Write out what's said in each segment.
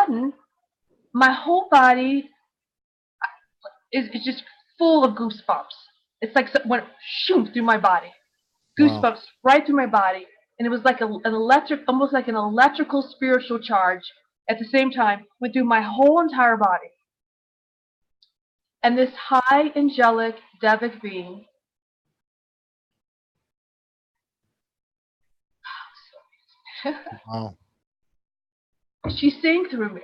sudden, my whole body is just full of goosebumps. It's like something went shoom through my body. Goosebumps right through my body. And it was like an electric, almost like an electrical spiritual charge at the same time went through my whole entire body. And this high angelic Devic being, Wow. she sang through me.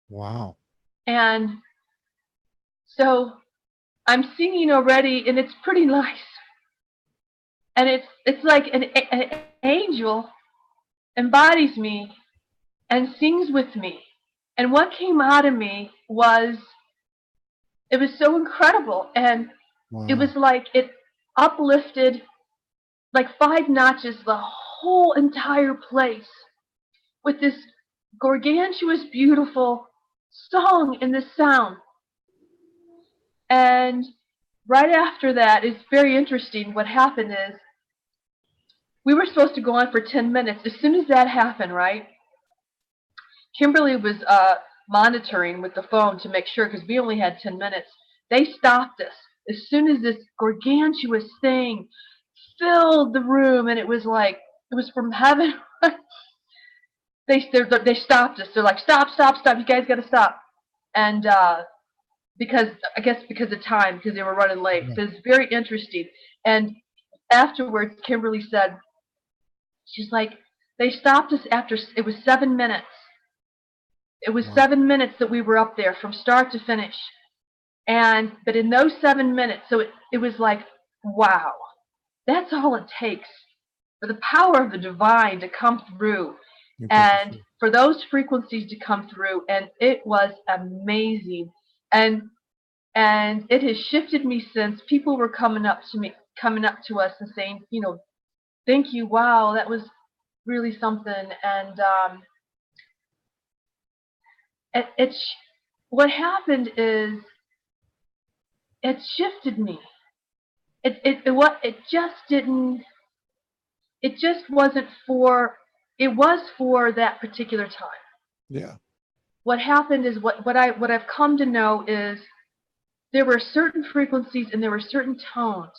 Wow. And so I'm singing already, and it's pretty nice. And it's like an angel embodies me and sings with me. And what came out of me was, it was so incredible. And it was like it uplifted like 5 notches the whole entire place with this gargantuous, beautiful song and this sound. And right after that, it's very interesting. What happened is, we were supposed to go on for 10 minutes. As soon as that happened, right, Kimberly was monitoring with the phone to make sure, because we only had 10 minutes. They stopped us as soon as this gargantuous thing filled the room, and it was like, it was from heaven. They stopped us. They're like, stop, you guys got to stop. And because, I guess because of time, because they were running late. So it's very interesting. And afterwards, Kimberly said, she's like, they stopped us after, it was 7 minutes. It was 7 minutes that we were up there from start to finish. But in those 7 minutes, so it was like, wow, that's all it takes for the power of the divine to come through. And for those frequencies to come through. And it was amazing. And it has shifted me since. People were coming up to us and saying, you know, thank you, wow, that was really something. And what happened is, it shifted me. It just wasn't for, it was for that particular time. Yeah. What happened is, what I've come to know is, there were certain frequencies and there were certain tones.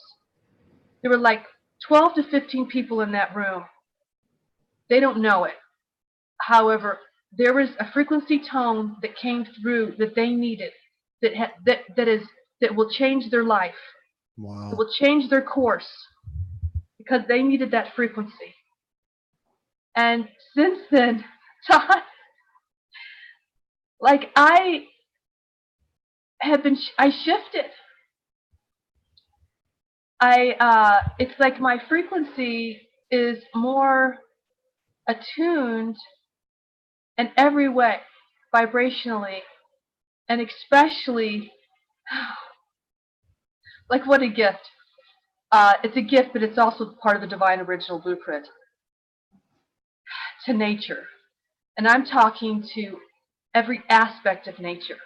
There were like 12 to 15 people in that room. They don't know it. However, there was a frequency tone that came through that they needed, that will change their life. Wow. It will change their course, because they needed that frequency. And since then, like I shifted. It's like my frequency is more attuned in every way, vibrationally, and especially, like, what a gift. It's a gift, but it's also part of the divine original blueprint to nature. And I'm talking to every aspect of nature.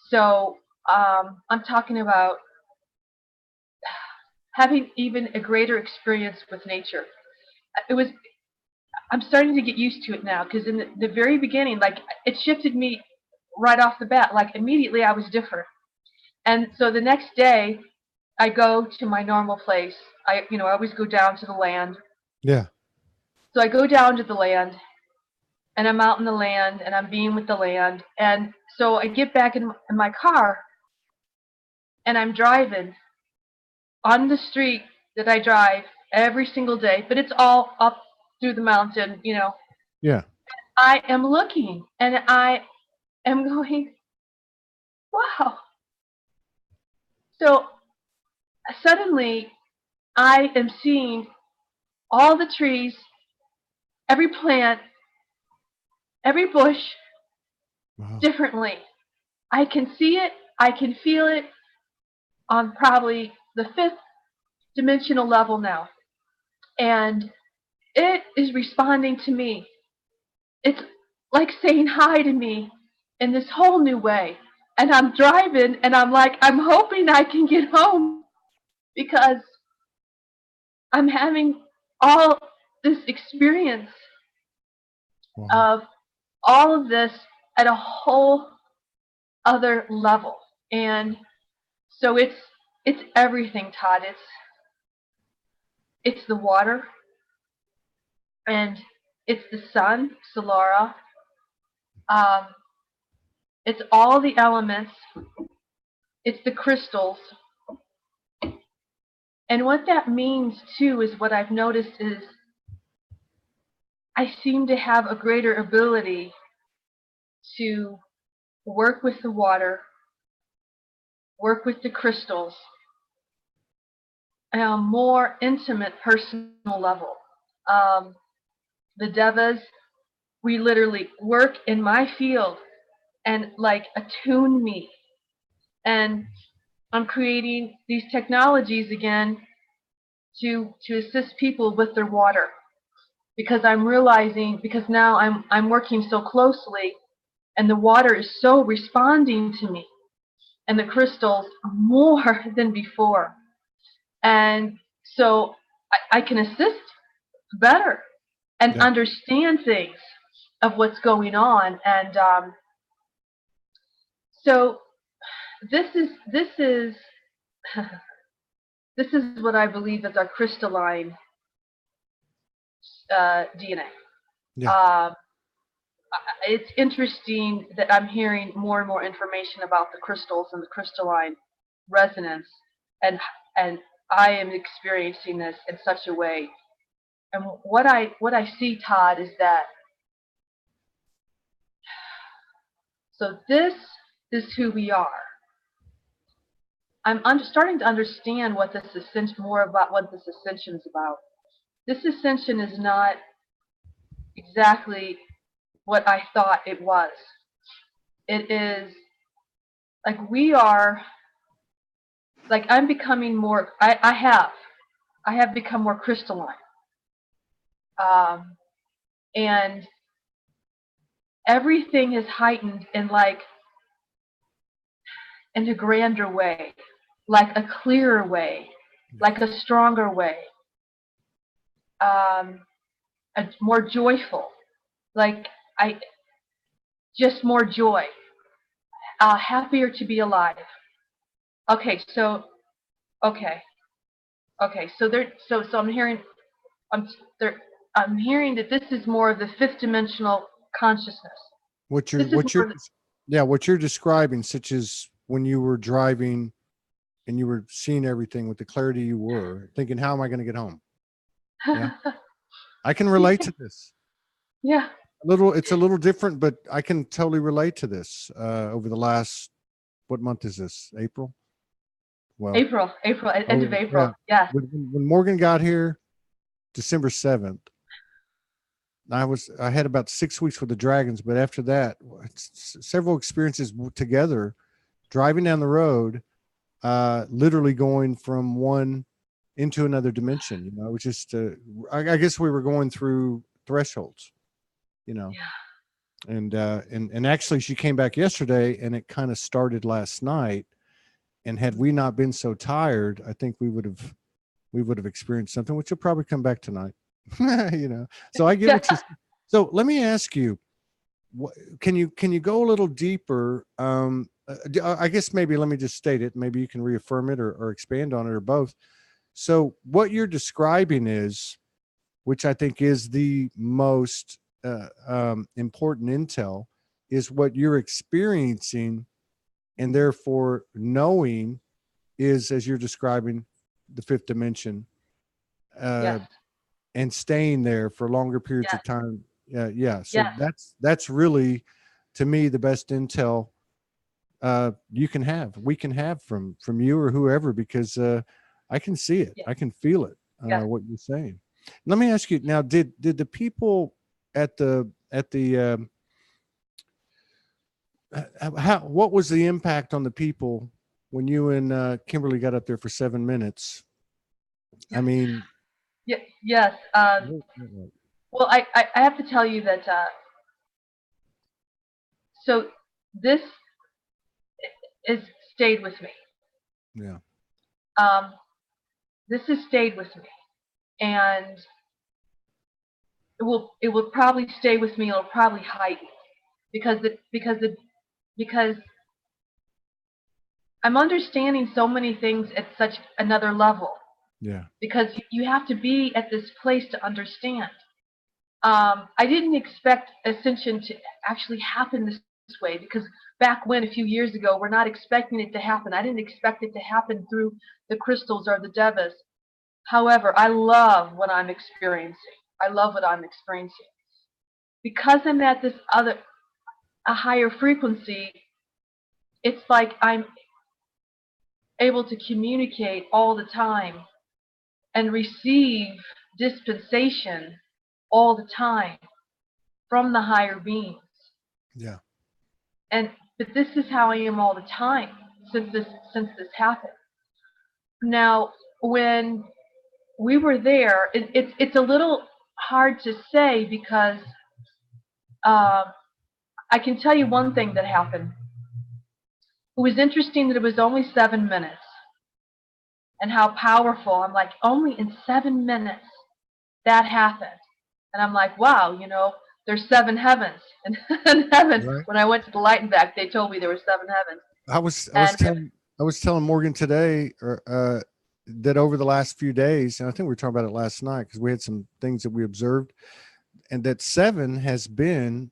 So I'm talking about having even a greater experience with nature. I'm starting to get used to it now, because in the very beginning, like, it shifted me right off the bat. Like, immediately I was different. And so the next day, I go to my normal place. I always go down to the land. Yeah. So I go down to the land, and I'm out in the land, and I'm being with the land. And so I get back in my car, and I'm driving on the street that I drive every single day, but it's all up through the mountain, you know. Yeah. I am looking, and I am going, wow. So suddenly, I am seeing all the trees, every plant, every bush, wow, differently. I can see it, I can feel it on probably the 5th dimensional level now. And it is responding to me. It's like saying hi to me in this whole new way. And I'm driving, and I'm like, I'm hoping I can get home, because I'm having all this experience wow, of all of this at a whole other level. And so it's everything, Todd. It's the water, and it's the sun, Solara. It's all the elements. It's the crystals. And what that means too is, what I've noticed is, I seem to have a greater ability to work with the water, work with the crystals on a more intimate, personal level. The Devas, we literally work in my field and like attune me. And I'm creating these technologies again to assist people with their water, because I'm realizing, because now I'm working so closely, and the water is so responding to me, and the crystals more than before. And so I can assist better and understand things of what's going on. And so this is this is what I believe is our crystalline DNA. Yeah. It's interesting that I'm hearing more and more information about the crystals and the crystalline resonance, and I am experiencing this in such a way. And what I see, Todd, is that, so this is who we are. I'm starting to understand what this ascension, more about what this ascension is about. This ascension is not exactly what I thought it was. It is like we are, like I'm becoming more, I have become more crystalline. And everything is heightened in a grander way, like a clearer way, like a stronger way, a more joyful, like just more joy, happier to be alive. Okay, so I'm hearing, I'm hearing that this is more of the fifth dimensional consciousness. What you're describing, such as when you were driving and you were seeing everything with the clarity you were, thinking, how am I going to get home? Yeah. I can relate to this. Yeah. It's a little different, but I can totally relate to this. Over the last, what month is this? April? Well, April, end of April. Yeah. When Morgan got here, December 7th, I had about 6 weeks with the Dragons, but after that, several experiences together, driving down the road, literally going from one into another dimension. It was just, I guess we were going through thresholds, Yeah. And actually she came back yesterday, and it kind of started last night. And had we not been so tired, I think we would have experienced something, which will probably come back tonight. So I get what you. So let me ask you, can you go a little deeper? I guess maybe let me just state it. Maybe you can reaffirm it or expand on it, or both. So what you're describing is, which I think is the most important intel, is what you're experiencing, and therefore knowing is, as you're describing, the fifth dimension, Yes. and staying there for longer periods Yes. of time. So Yes. that's really, to me, the best intel we can have from you or whoever, because I can see it. Yes. I can feel it, Yes. what you're saying. Let me ask you now, did the people at the what was the impact on the people when you and Kimberly got up there for 7 minutes? I mean, yes. Well, I have to tell you that, so this has stayed with me. yeah. This has stayed with me, and it will probably stay with me. It'll probably heighten, because I'm understanding so many things at such another level. Yeah. Because you have to be at this place to understand. I didn't expect ascension to actually happen this way, because back when, a few years ago, we're not expecting it to happen. I didn't expect it to happen through the crystals or the devas. However, I love what I'm experiencing. I love what I'm experiencing. Because I'm at a higher frequency, it's like I'm able to communicate all the time and receive dispensation all the time from the higher beings. Yeah. But this is how I am all the time since this happened. Now, when we were there, it's a little hard to say, because I can tell you one thing that happened. It was interesting that it was only 7 minutes, and how powerful. I'm like, only in 7 minutes that happened. And I'm like, wow, there's 7 heavens. And in heaven, Right. when I went to the light and back, they told me there were 7 heavens. I was telling Morgan today that over the last few days, and I think we were talking about it last night, because we had some things that we observed, and that 7 has been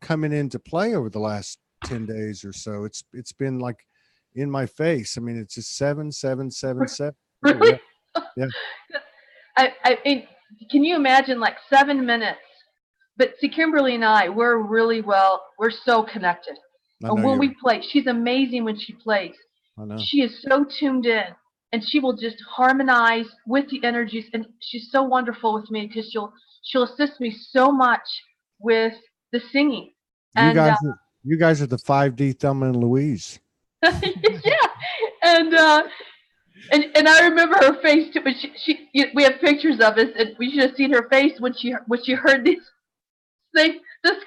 coming into play over the last 10 days or so. It's been like in my face. I mean, it's just 7, 7, 7, 7. Really? Yeah. I mean, can you imagine, like, 7 minutes? But see, Kimberly and I, we're so connected. And when we play, she's amazing when she plays. I know. She is so tuned in, and she will just harmonize with the energies, and she's so wonderful with me, because she'll assist me so much with the singing. You guys are the 5D Thelma and Louise. Yeah, and I remember her face too. But we have pictures of us, and we should have seen her face when she heard this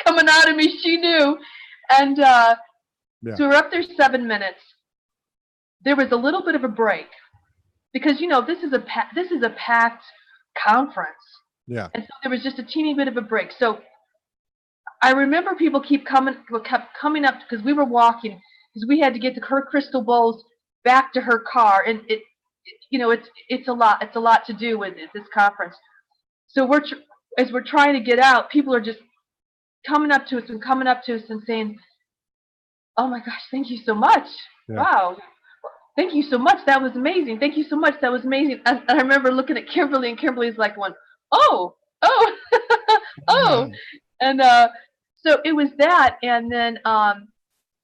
coming out of me. She knew, and so we're up there 7 minutes. There was a little bit of a break, because this is a packed conference. Yeah. And so there was just a teeny bit of a break. So I remember people kept coming up, because we were walking, because we had to get her crystal bowls back to her car, and it's a lot to do with this conference. So as we're trying to get out, people are just coming up to us and saying, "Oh my gosh, thank you so much! Yeah. Wow, thank you so much. That was amazing. Thank you so much. That was amazing." And I remember looking at Kimberly, and Kimberly's like going, "Oh, oh, oh," and so it was that, and then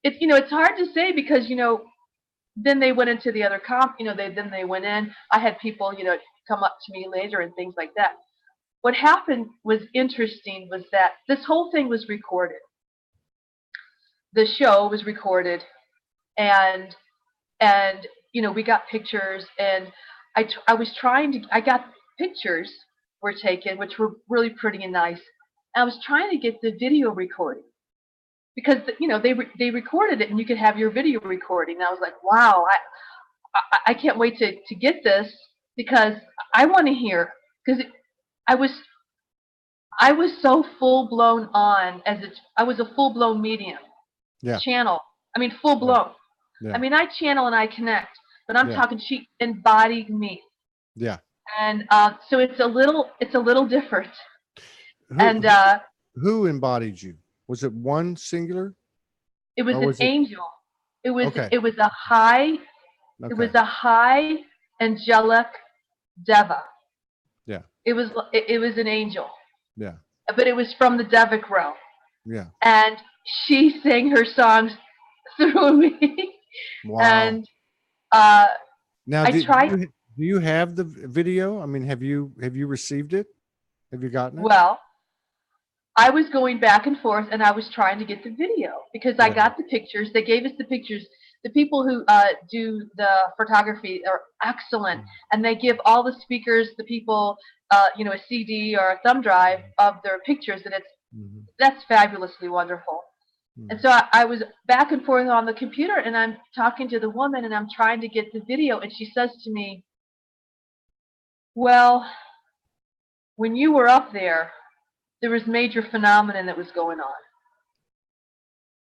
it's hard to say, because then they went into the other comp. They went in. I had people come up to me later and things like that. What happened was interesting, was that this whole thing was recorded. The show was recorded, and we got pictures, and I got pictures were taken, which were really pretty and nice. I was trying to get the video recording, because they recorded it, and you could have your video recording. And I was like, wow, I can't wait to get this, because I want to hear, because I was so full blown on, I was a full blown medium. Yeah. Channel. I mean, full blown. Yeah. I mean, I channel and I connect, but I'm talking, she embodied me. Yeah. And so it's a little different. Who embodied you? Was it one singular? It was an angel. It was a high. Okay. It was a high angelic Deva. Yeah. It was an angel. Yeah. But it was from the Devic realm. Yeah. And she sang her songs through me. Wow. And now, do you have the video? I mean, have you received it? Have you gotten it? Well, I was going back and forth, and I was trying to get the video, because I got the pictures. They gave us the pictures. The people who do the photography are excellent, and they give all the speakers, the people, a CD or a thumb drive of their pictures, and that's fabulously wonderful. And so I was back and forth on the computer, and I'm talking to the woman, and I'm trying to get the video, and she says to me, "Well, when you were up there was major phenomenon that was going on."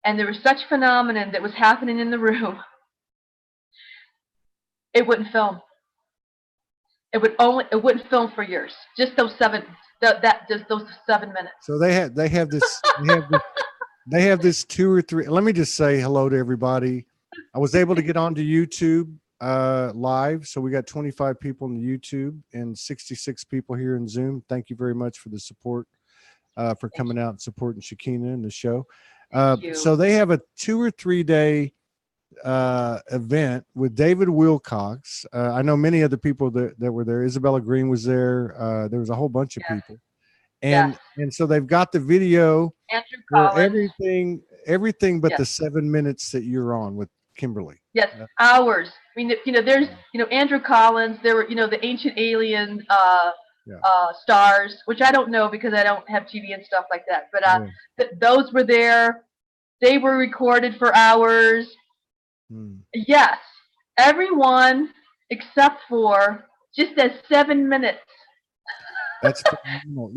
and there was such phenomenon that was happening in the room, it wouldn't film. It wouldn't film for years. Just those 7 minutes. So they have this 2 or 3. Let me just say hello to everybody. I was able to get onto YouTube live, so we got 25 people on YouTube and 66 people here in Zoom. Thank you very much for the support, for coming out and supporting Shekina and the show. So they have a 2 or 3 day event with David Wilcox. I know many other people that were there. Isabella Green was there. There was a whole bunch of people, and so they've got the video where everything but the 7 minutes that you're on with Kimberly. Yes, hours. I mean, there's Andrew Collins. There were the ancient alien stars, which I don't know because I don't have TV and stuff like that. But those were there. They were recorded for hours. Yes, everyone except for just that 7 minutes. That's phenomenal.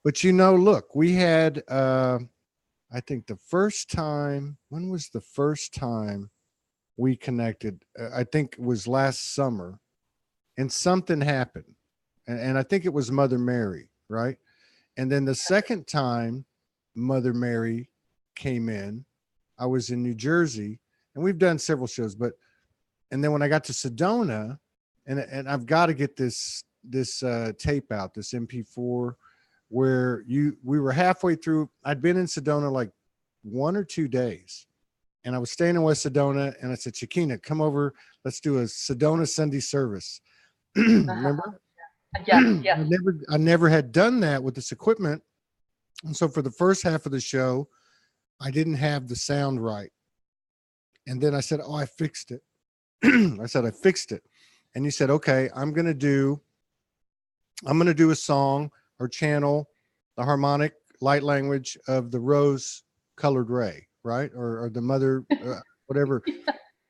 But look, we had I think the first time, when was the first time we connected? I think it was last summer, and something happened, and I think it was Mother Mary, right? And then the second time Mother Mary came in, I was in New Jersey, and we've done several shows, and then when I got to Sedona, and I've got to get this tape out, this MP4, where we were halfway through. I'd been in Sedona like 1 or 2 days, and I was staying in West Sedona, and I said, Shekina, come over, let's do a Sedona Sunday service. Remember? Yeah. I never had done that with this equipment. And so for the first half of the show, I didn't have the sound right. And then I said, I fixed it. I said, I fixed it. And you said, okay, I'm going to do a song or channel the harmonic light language of the rose colored ray, right? Or the mother, whatever.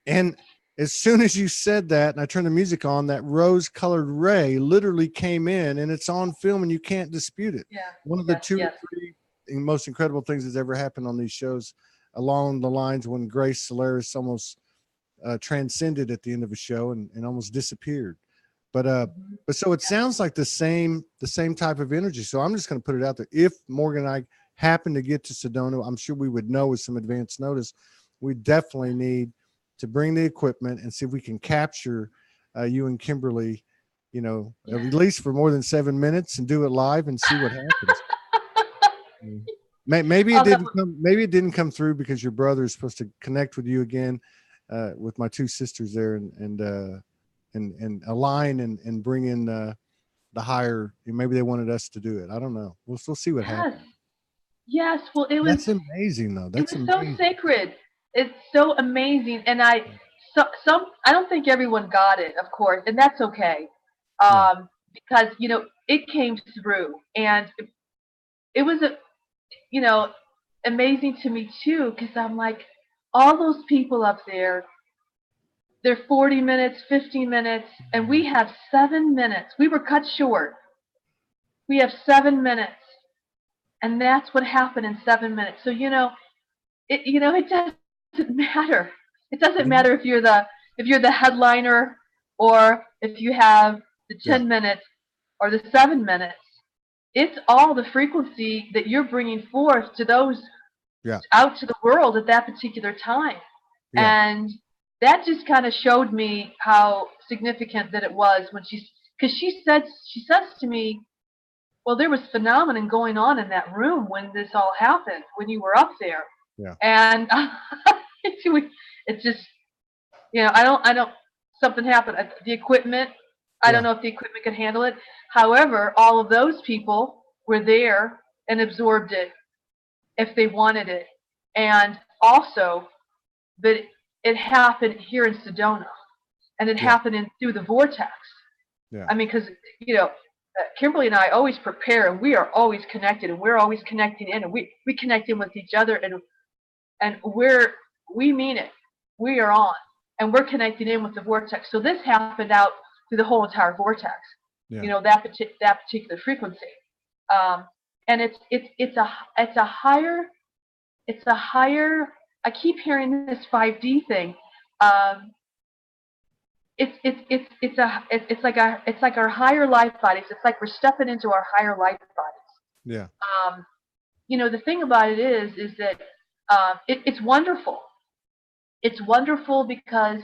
And as soon as you said that, and I turned the music on, that rose colored ray literally came in, and it's on film, and you can't dispute it. Yeah. One of the 2 or 3 most incredible things that's ever happened on these shows, along the lines when Grace Solaris almost transcended at the end of a show and almost disappeared. But so it sounds like the same type of energy. So I'm just going to put it out there. If Morgan and I happen to get to Sedona, I'm sure we would know with some advance notice. We definitely need to bring the equipment and see if we can capture you and Kimberly, at least for more than 7 minutes, and do it live and see what happens. Maybe it didn't come through because your brother is supposed to connect with you again, with my 2 sisters there, and align and bring in the higher. Maybe they wanted us to do it. I don't know. We'll see what happens. Yes. Well, that's amazing though. That's so sacred. It's so amazing. And I don't think everyone got it, of course, and that's okay. Because, it came through, and it was amazing to me too, because I'm like, all those people up there, they're 40 minutes, 15 minutes, and we have 7 minutes. We were cut short. We have 7 minutes, and that's what happened in 7 minutes. So it doesn't matter. It doesn't matter if you're the headliner, or if you have the 10 minutes or the 7 minutes. It's all the frequency that you're bringing forth to those out to the world at that particular time. And that just kind of showed me how significant that it was when she says to me, well, there was phenomenon going on in that room when this all happened, when you were up there. And it's just, I don't, something happened. The equipment, I don't know if the equipment could handle it. However, all of those people were there and absorbed it if they wanted it. And also that it happened here in Sedona, and it happened through the Vortex. I mean, because, Kimberly and I always prepare, and we are always connected, and we're always connecting in, and we connect in with each other, and we mean it. We are on, and we're connecting in with the Vortex. So this happened out through the whole entire Vortex. That particular frequency, and it's a higher it's a higher, I keep hearing this 5D thing. It's like our higher life bodies. It's like we're stepping into our higher life bodies. Yeah. You know, the thing about it is that it's wonderful. It's wonderful because,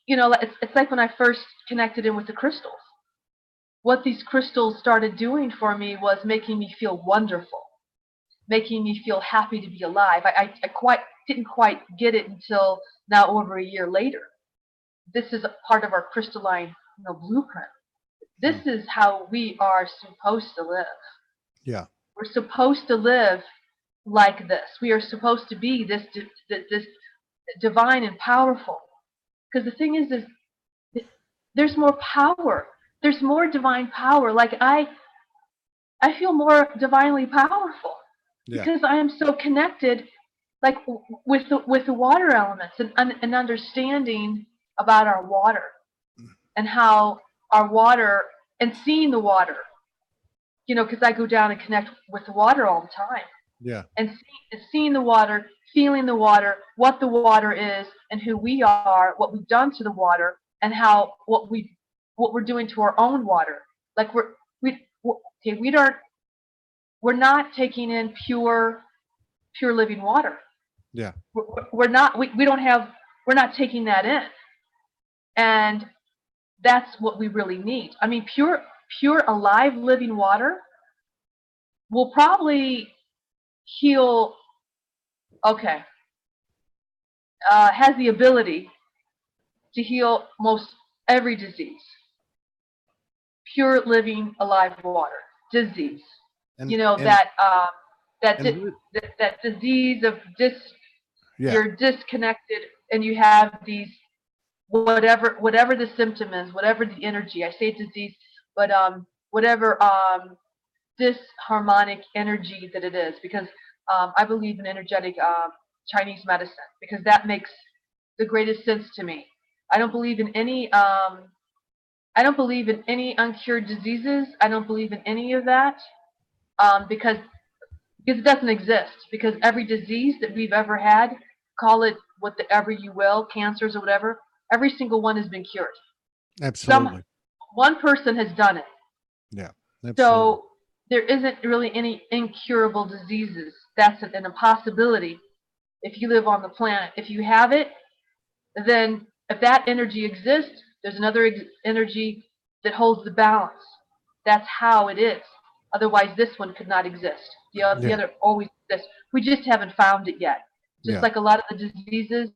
you know, it's like when I first connected in with the crystals. What these crystals started doing for me was making me feel wonderful, making me feel happy to be alive. I didn't quite get it until now, over a year later. This is a part of our crystalline, you know, blueprint. This is how we are supposed to live. Yeah. We're supposed to live like this. We are supposed to be this divine and powerful. Because the thing is there's more power. There's more divine power. Like I feel more divinely powerful because I am so connected, like with the water elements and understanding about our water and how our water and seeing the water. You know, because I go down and connect with the water all the time. Yeah. And seeing the water, feeling the water, what the water is, and who we are, what we've done to the water, and how what we're doing to our own water. Like we're not taking in pure living water. Yeah. We're not taking that in, and that's what we really need. I mean, pure alive living water will probably heal. Okay. Has the ability to heal most every disease. Pure living alive water disease. And, you know, that disease of you're disconnected and you have these whatever the symptom is, whatever the energy. I say disease, but whatever disharmonic energy that it is, because I believe in energetic Chinese medicine, because that makes the greatest sense to me. I don't believe in any uncured diseases. I don't believe in any of that because it doesn't exist. Because every disease that we've ever had, call it whatever you will, cancers or whatever, every single one has been cured. Absolutely. One person has done it. Yeah. Absolutely. So there isn't really any incurable diseases. That's an impossibility if you live on the planet. If you have it, then if that energy exists, there's another energy that holds the balance. That's how it is. Otherwise, this one could not exist. The other always exists. We just haven't found it yet. Just like a lot of the diseases,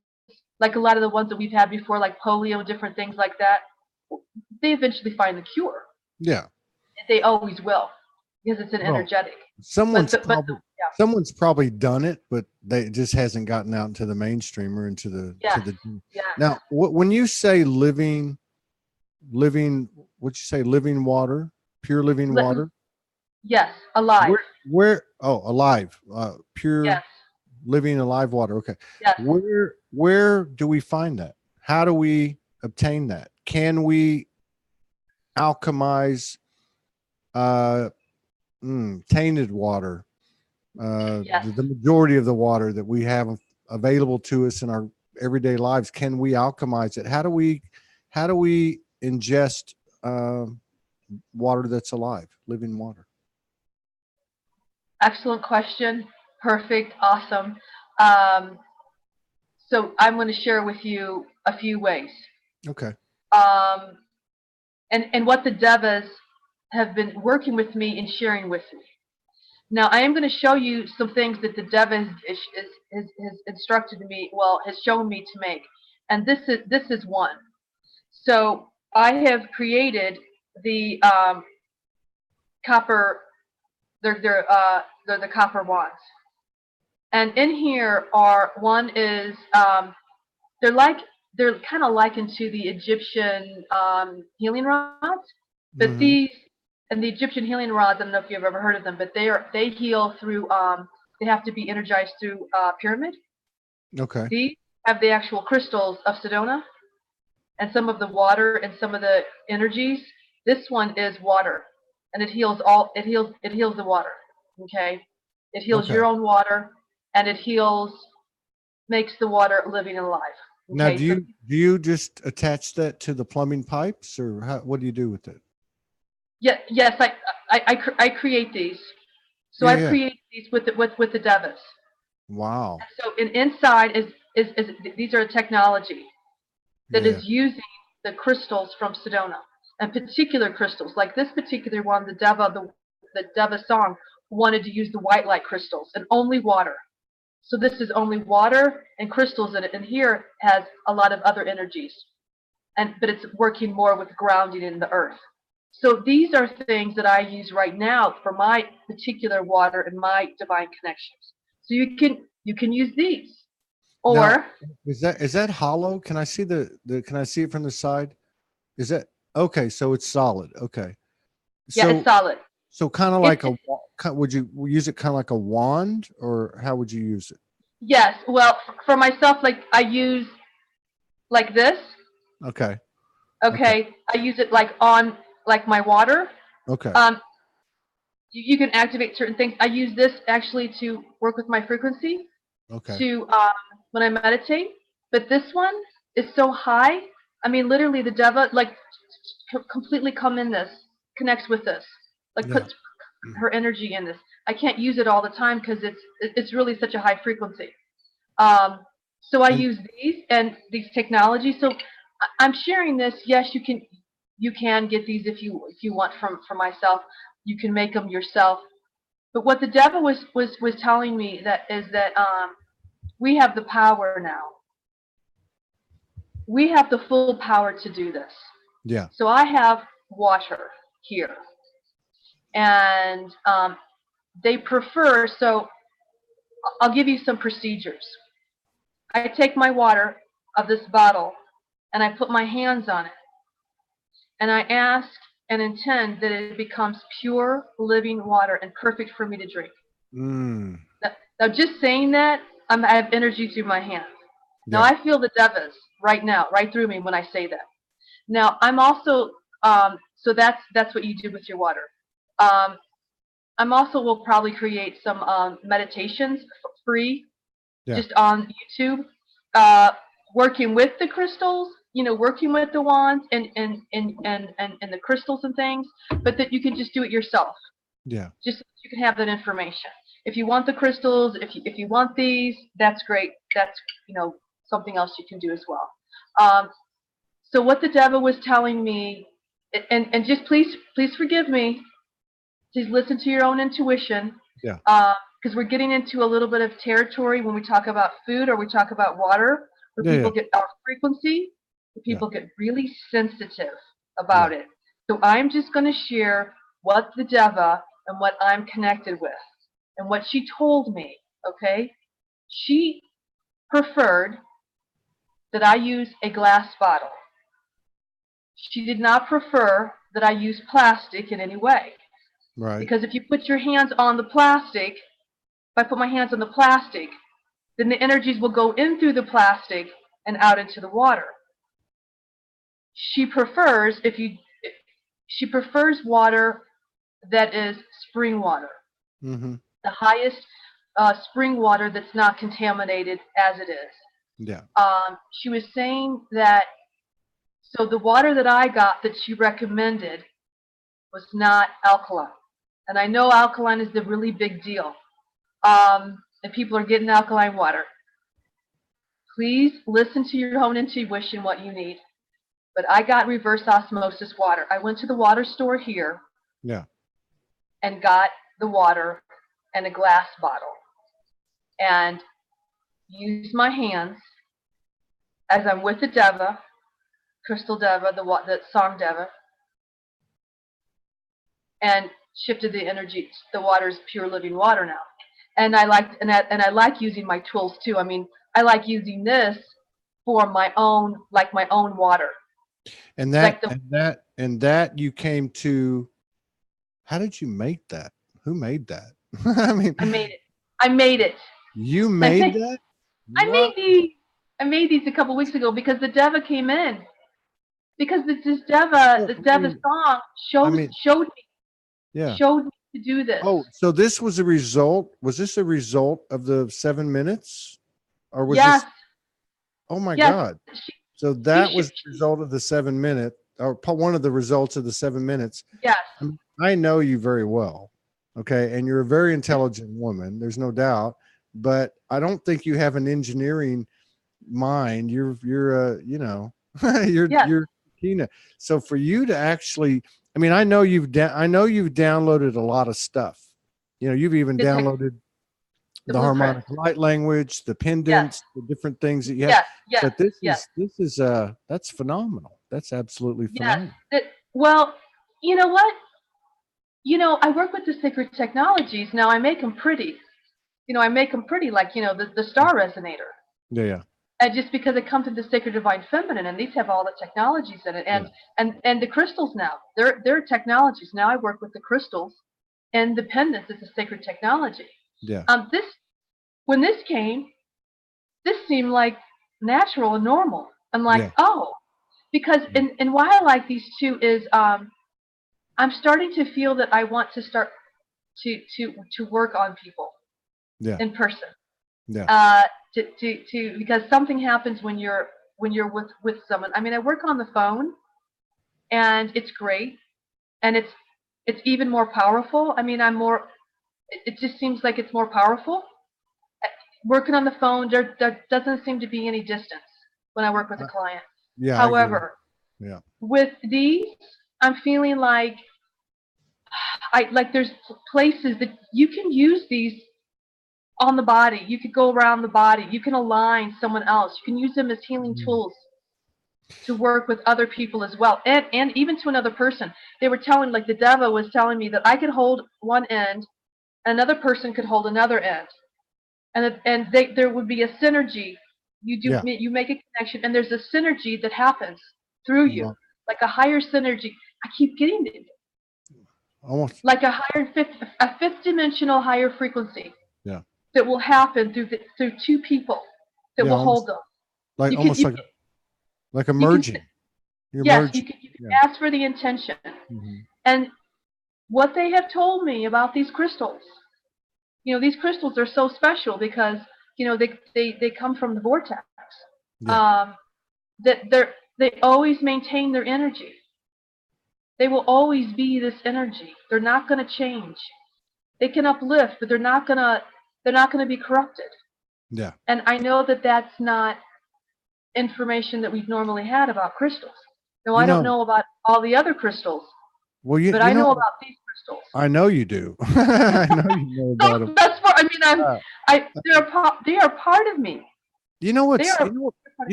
like a lot of the ones that we've had before, like polio, different things like that, they eventually find the cure. Yeah. They always will, because it's an energetic. Someone's probably done it, but it just hasn't gotten out into the mainstream or into the Now, when you say living, what'd you say? Living water, pure living water. Yes, alive. Alive, pure living alive water. Okay. Yes. Where do we find that? How do we obtain that? Can we alchemize tainted water? The majority of the water that we have available to us in our everyday lives, can we alchemize it? How do we ingest water that's alive, living water? Excellent question. Perfect. Awesome. So I'm going to share with you a few ways. Okay. And what the Devas have been working with me and sharing with me. Now, I am going to show you some things that the Deva has instructed me, has shown me to make. And this is one. So I have created the copper, they're the copper wands. And in here one is, they're kind of likened to the Egyptian healing rods, but these, and the Egyptian healing rods, I don't know if you've ever heard of them, but they heal through, they have to be energized through pyramid. Okay. These have the actual crystals of Sedona and some of the water and some of the energies. This one is water, and it heals the water. Okay. It heals your own water. and it heals, makes the water living and alive. Now, Okay, do you just attach that to the plumbing pipes, or what do you do with it? Yes, I create these. So Yeah, I create these with the Devas. Wow. So inside is these are a technology that is using the crystals from Sedona, and particular crystals like this particular one, the Deva song wanted to use the white light crystals and only water. So this is only water and crystals in it, and here has a lot of other energies, but it's working more with grounding in the earth. So these are things that I use right now for my particular water and my divine connections. So you can use these, or now, is that hollow? Can I see can I see it from the side? Is that okay? So it's solid. Okay. Yeah, it's solid. So kind of like would you use it kind of like a wand, or how would you use it? Yes. Well, for myself, like I use like this. Okay. Okay. I use it like on like my water. Okay. You can activate certain things. I use this actually to work with my frequency. Okay. To when I meditate, but this one is so high. I mean, literally, the Deva like completely come in this, connects with this, like puts her energy in this. I can't use it all the time because it's really such a high frequency. So I use these technologies. So I'm sharing this. Yes, you can get these if you want from myself. You can make them yourself. But what the Deva was telling me is that we have the power now. We have the full power to do this. Yeah. So I have water here, and they prefer. So I'll give you some procedures. I take my water of this bottle, and I put my hands on it, and I ask and intend that it becomes pure, living water and perfect for me to drink. Now, just saying that, I have energy through my hands. Now, I feel the Devas right now, right through me when I say that. Now, I'm also, so that's what you do with your water. I'm also will probably create some meditations free, just on YouTube, working with the crystals, working with the wands and the crystals and things, but that you can just do it yourself. Yeah. Just so you can have that information. If you want the crystals, if you want these, that's great. That's something else you can do as well. So what the Deva was telling me, and just please forgive me. Please listen to your own intuition. Yeah. Because we're getting into a little bit of territory when we talk about food or we talk about water, where people get our frequency, where people get really sensitive about it. So I'm just going to share what the Deva and what I'm connected with. And what she told me, okay? She preferred that I use a glass bottle. She did not prefer that I use plastic in any way. Right. Because if you put your hands on the plastic, if I put my hands on the plastic, then the energies will go in through the plastic and out into the water. She prefers she prefers water that is spring water. Mm-hmm. The highest spring water that's not contaminated as it is. Yeah. She was saying that, so the water that I got that she recommended was not alkaline. And I know alkaline is the really big deal. And people are getting alkaline water. Please listen to your own intuition, what you need. But I got reverse osmosis water. I went to the water store here. Yeah. And got the water and a glass bottle, and use my hands as I'm with the Deva, Crystal Deva, the song Deva, and shifted the energy. The water is pure living water now, and I like using my tools too. I mean, I like using this for my own water. And that you came to. How did you make that? Who made that? I mean, I made it. You made that? I made these a couple weeks ago because the Deva came in. Because this Deva song showed me. Yeah. Showed me to do this. Oh, so this was a result. Was this a result of the 7 minutes? Or was Yes. this? Oh my Yes. God. So that was the result of the 7 minute, or one of the results of the 7 minutes. Yes. I know you very well. Okay. And you're a very intelligent woman. There's no doubt, but I don't think you have an engineering mind. You're you know, you're Shekina. So for you to actually, I mean, I know you've downloaded a lot of stuff. You know, you've even downloaded the harmonic light language, the pendants, the different things that you have. But this is that's phenomenal. That's absolutely phenomenal. Well, you know what? You know, I work with the sacred technologies. Now I make them pretty. You know, I make them pretty, like, you know, the star resonator. Yeah. And just because it comes into sacred divine feminine, and these have all the technologies in it, and the crystals now, they're technologies. Now I work with the crystals, and the pendants is a sacred technology. Yeah. When this came, this seemed like natural and normal. I'm like, oh, because and why I like these two is I'm starting to feel that I want to start to work on people in person. Yeah. Because something happens when you're with someone. I mean, I work on the phone, and it's great, and it's even more powerful. I mean, it just seems like it's more powerful. Working on the phone, there doesn't seem to be any distance when I work with a client. Yeah. However, with these, I'm feeling like there's places that you can use these on the body. You could go around the body. You can align someone else. You can use them as healing tools to work with other people as well, and even to another person. They were telling, like the Deva was telling me, that I could hold one end, another person could hold another end, and there would be a synergy. You make a connection, and there's a synergy that happens through you, like a higher synergy. I keep getting it, almost like a fifth dimensional higher frequency. Yeah. That will happen through two people that will hold them. Like almost like a merging. Yes, you can ask for the intention. And what they have told me about these crystals, you know, these crystals are so special because, you know, they come from the vortex. That they always maintain their energy. They will always be this energy. They're not going to change. They can uplift, but they're not going to be corrupted. Yeah. And I know that that's not information that we've normally had about crystals. Now, I don't know about all the other crystals. Well, but I know about these crystals. I know you do. I know you know about them. That's what I mean. They are part of me. You know what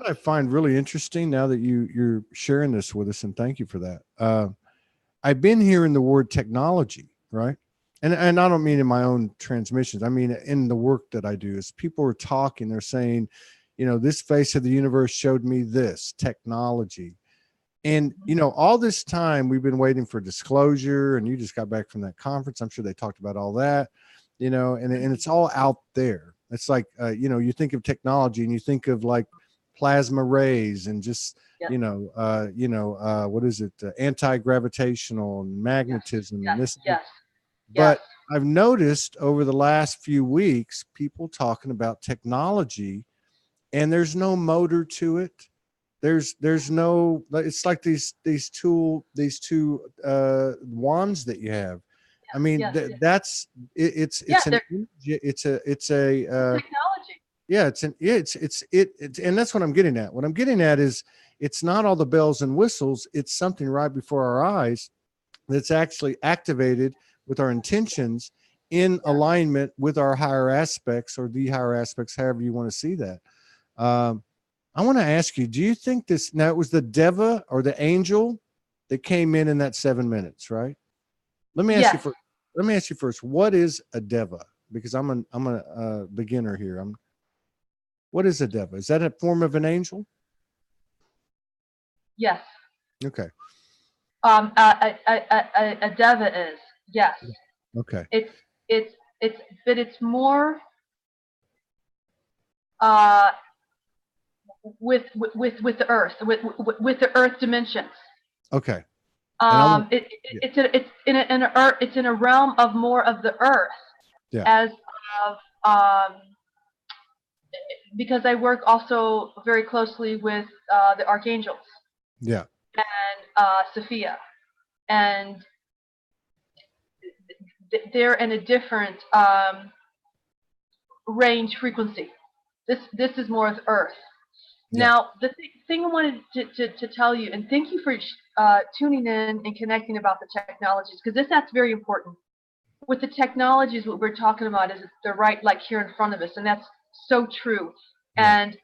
I find really interesting now that you're sharing this with us, and thank you for that. I've been hearing the word technology, right? And I don't mean in my own transmissions. I mean in the work that I do. Is people are talking, they're saying, you know, this face of the universe showed me this technology. And, you know, all this time we've been waiting for disclosure, and you just got back from that conference. I'm sure they talked about all that, you know, and it's all out there. It's like, you know, you think of technology and you think of like plasma rays and just, what is it? Anti-gravitational and magnetism and this. Yes. But I've noticed over the last few weeks, people talking about technology, and there's no motor to it. There's no, it's like these two wands that you have. I mean, that's it's a technology. Yeah, and that's what I'm getting at. What I'm getting at is it's not all the bells and whistles. It's something right before our eyes that's actually activated with our intentions in alignment with our higher aspects, or the higher aspects, however you want to see that. I want to ask you, do you think this, now it was the Deva or the angel that came in that 7 minutes, right? Let me ask you first, what is a Deva? Because I'm a beginner here. What is a Deva? Is that a form of an angel? Yes. Okay. A Deva is, yes. Okay. It's more with the earth, with the earth dimensions. Okay. It's in a realm of more of the earth, Yeah. as of because I work also very closely with the Archangels. Yeah. And Sophia, and they're in a different range frequency. This is more of Earth. Yeah. Now, the thing I wanted to tell you, and thank you for tuning in and connecting about the technologies, because that's very important. With the technologies, what we're talking about is they're right, like here in front of us, and that's so true. Yeah. And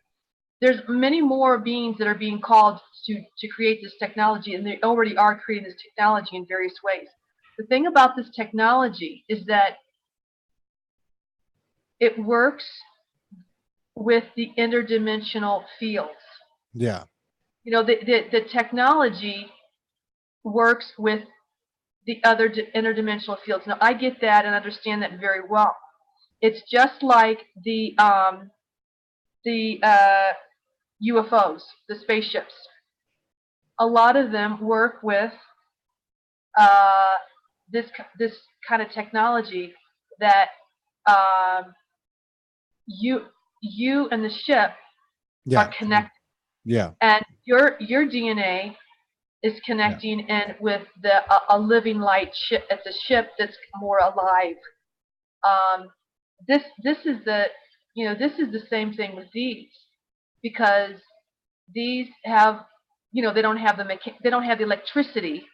there's many more beings that are being called to create this technology, and they already are creating this technology in various ways. The thing about this technology is that it works with the interdimensional fields. Yeah. You know, the technology works with the other interdimensional fields. Now, I get that and understand that very well. It's just like the UFOs, the spaceships. A lot of them work with this kind of technology that you and the ship are connected. Yeah. And your DNA is connecting in with a living light ship. It's a ship that's more alive. This is the same thing with these, because these have, they don't have the electricity,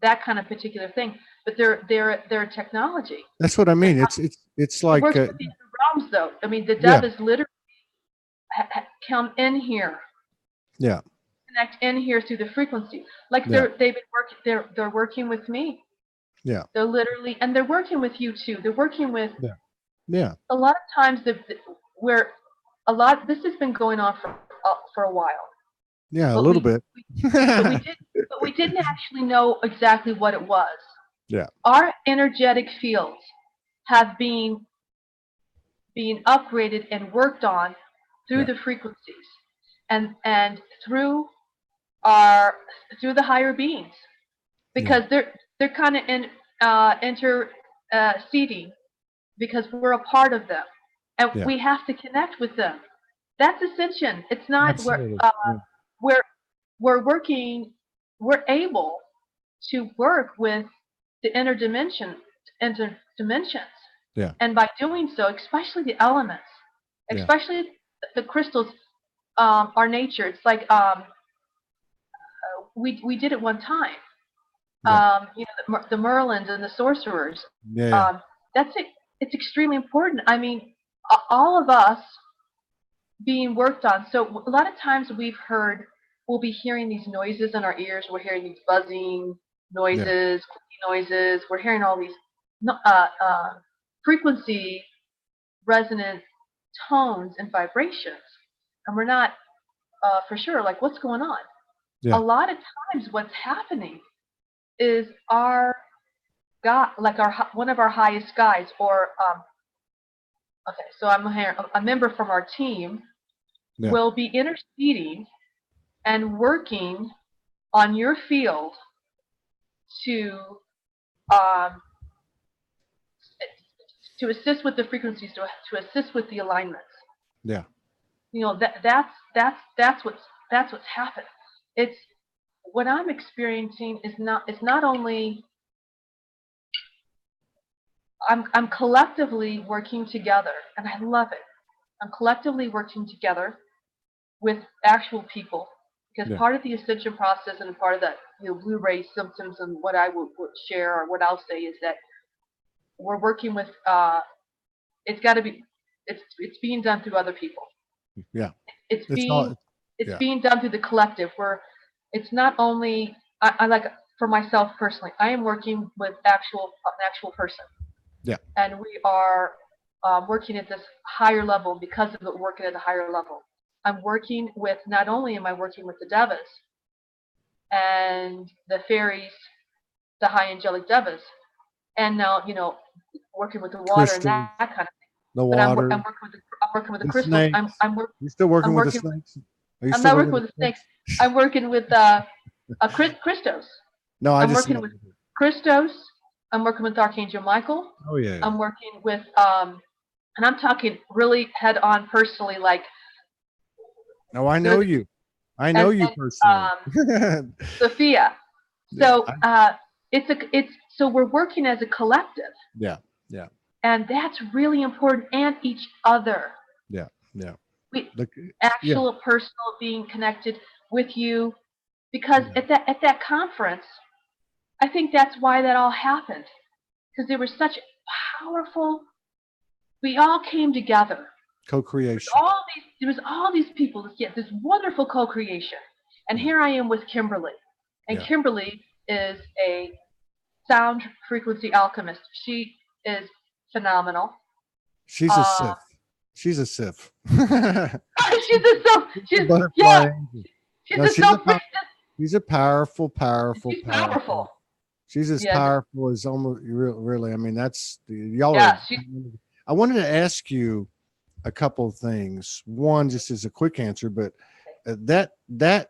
that kind of particular thing, but they're technology. That's what I mean. It's like it works with the other realms, though. I mean, the Devas literally come in here. Yeah. Connect in here through the frequency. Like they're working with me. Yeah. They're literally, and they're working with you too. They're working with. Yeah. A lot of times, this has been going on for a while. Yeah, a little bit. But we didn't actually know exactly what it was. Yeah. Our energetic fields have been being upgraded and worked on through the frequencies and through the higher beings, because they're kind of interceding, because we're a part of them, and we have to connect with them. That's ascension. It's not we're able to work with the interdimensions. Yeah. And by doing so, especially the elements, especially the crystals, our nature. It's like we did it one time. The Merlins and the sorcerers. That's it. It's extremely important. I mean, all of us being worked on. So a lot of times we'll be hearing these noises in our ears. We're hearing these buzzing noises, noises. We're hearing all these frequency resonant tones and vibrations, and we're not for sure like what's going on. A lot of times what's happening is our God, like one of our highest guides, or so I'm a member from our team will be interceding and working on your field to assist with the frequencies, to assist with the alignments. Yeah. That's what's happened. It's what I'm experiencing is not only I'm collectively working together, and I love it. I'm collectively working together with actual people, because part of the ascension process and part of the Blue Ray symptoms and what I would share, or what I'll say, is that we're working with it's being done through other people. Yeah. It's being done through the collective, where it's not only I like, for myself personally, I am working with an actual person. Yeah. And we are working at this higher level because of it, working at a higher level. I'm working with, not only am I working with the Devas and the fairies, the High Angelic Devas, and now, working with the water Crystals, and that kind of thing. The but water. I'm working with the crystals. You're still working with the snakes? I'm not working with the snakes. I'm working with Christos. No, I I'm just working with Christos. I'm working with Archangel Michael. Oh yeah. I'm working with and I'm talking really head on personally, like. No, I know you. I know you personally. Sophia. So Yeah, so we're working as a collective. yeah, yeah. And that's really important, and each other. Yeah, yeah. Actual personal being connected with you, because at that conference, I think that's why that all happened, because there was such powerful. We all came together. Co-creation. There was all these people. This wonderful co-creation, and here I am with Kimberly, and Kimberly is a sound frequency alchemist. She is phenomenal. She's a Sylph. She's a Sylph. She's a Sylph. She's a butterfly angel. She's a Sylph. She's a powerful. She's powerful. She's as powerful as almost really. I mean, that's y'all. Yeah, I wanted to ask you a couple of things. One, just as a quick answer, but that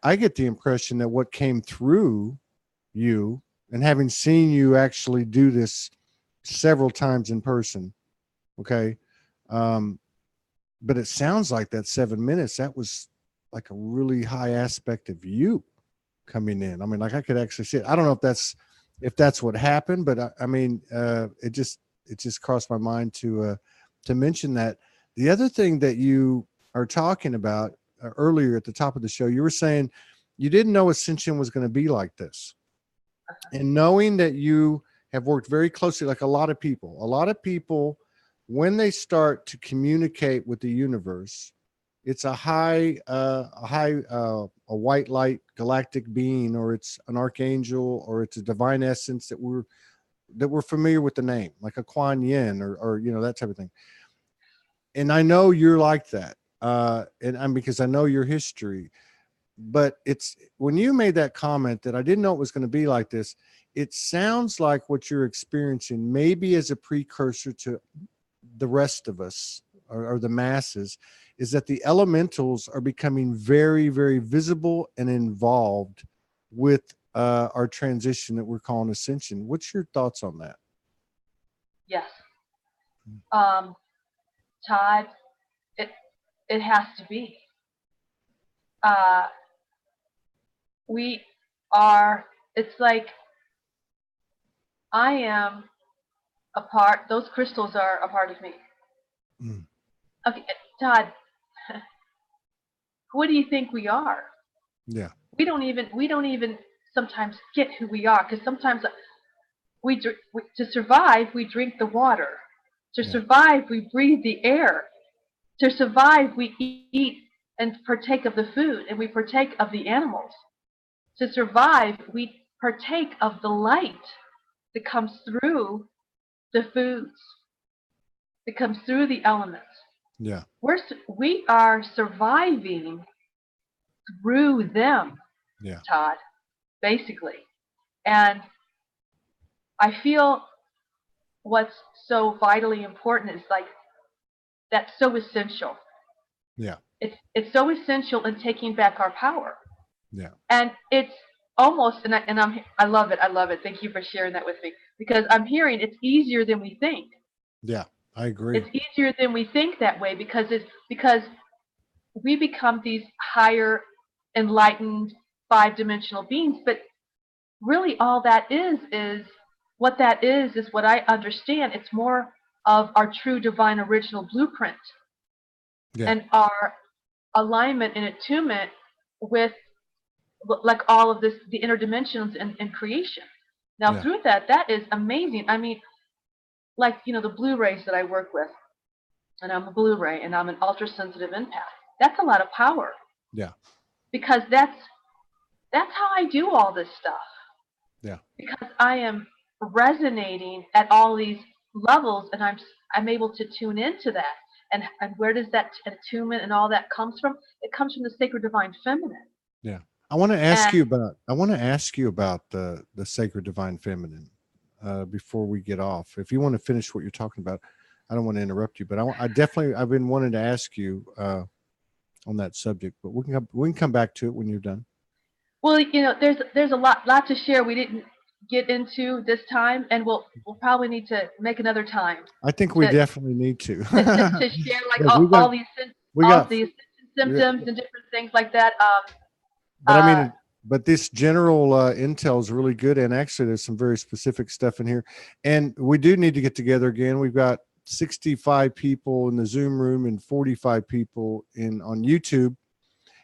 I get the impression that what came through you, and having seen you actually do this several times in person, okay, but it sounds like that 7 minutes, that was like a really high aspect of you coming in. I mean, like I could actually see it. I don't know if that's what happened, but I mean, it just crossed my mind to mention that. The other thing that you are talking about earlier at the top of the show, you were saying you didn't know Ascension was going to be like this. And knowing that you have worked very closely, like a lot of people, when they start to communicate with the universe, it's a white light galactic being, or it's an archangel, or it's a divine essence that we're familiar with the name, like a Kuan Yin or that type of thing. And I know you're like that, and because I know your history. But it's when you made that comment that I didn't know it was going to be like this, it sounds like what you're experiencing maybe as a precursor to the rest of us or the masses, is that the elementals are becoming very, very visible and involved with our transition that we're calling Ascension. What's your thoughts on that? Yes. Todd, it has to be. We are, it's like I am a part, those crystals are a part of me. Mm. Okay, Todd, what do you think we are? Yeah. We don't even sometimes get who we are, because sometimes to survive, we drink the water. To survive, we breathe the air. To survive, we eat and partake of the food, and we partake of the animals. To survive, we partake of the light that comes through the foods, that comes through the elements. Yeah. We are surviving through them, Todd, basically. And I feel what's so vitally important is like that's so essential. Yeah. It's so essential in taking back our power. Yeah. And it's almost, I love it. I love it. Thank you for sharing that with me, because I'm hearing it's easier than we think. Yeah, I agree. It's easier than we think that way, because we become these higher enlightened 5-dimensional beings. But really all that is what I understand. It's more of our true divine original blueprint and our alignment and attunement with like all of this, the interdimensions and creation. Now through that is amazing. I mean, like, the Blue Rays that I work with, and I'm a Blue Ray and I'm an ultra sensitive empath. That's a lot of power. Yeah. Because that's how I do all this stuff. Yeah. Because I am resonating at all these levels, and I'm able to tune into that. And where does that attunement and all that comes from? It comes from the sacred divine feminine. Yeah. I want to ask you about the sacred divine feminine before we get off. If you want to finish what you're talking about, I don't want to interrupt you, but I've been wanting to ask you on that subject, but we can come back to it when you're done. Well, there's a lot to share. We didn't get into this time, and we'll probably need to make another time I think we definitely need to. to share like Yes, all these we got, symptoms and different things like that. but I mean, but this general intel is really good, and actually, there's some very specific stuff in here, and we do need to get together again. We've got 65 people in the Zoom room and 45 people on YouTube.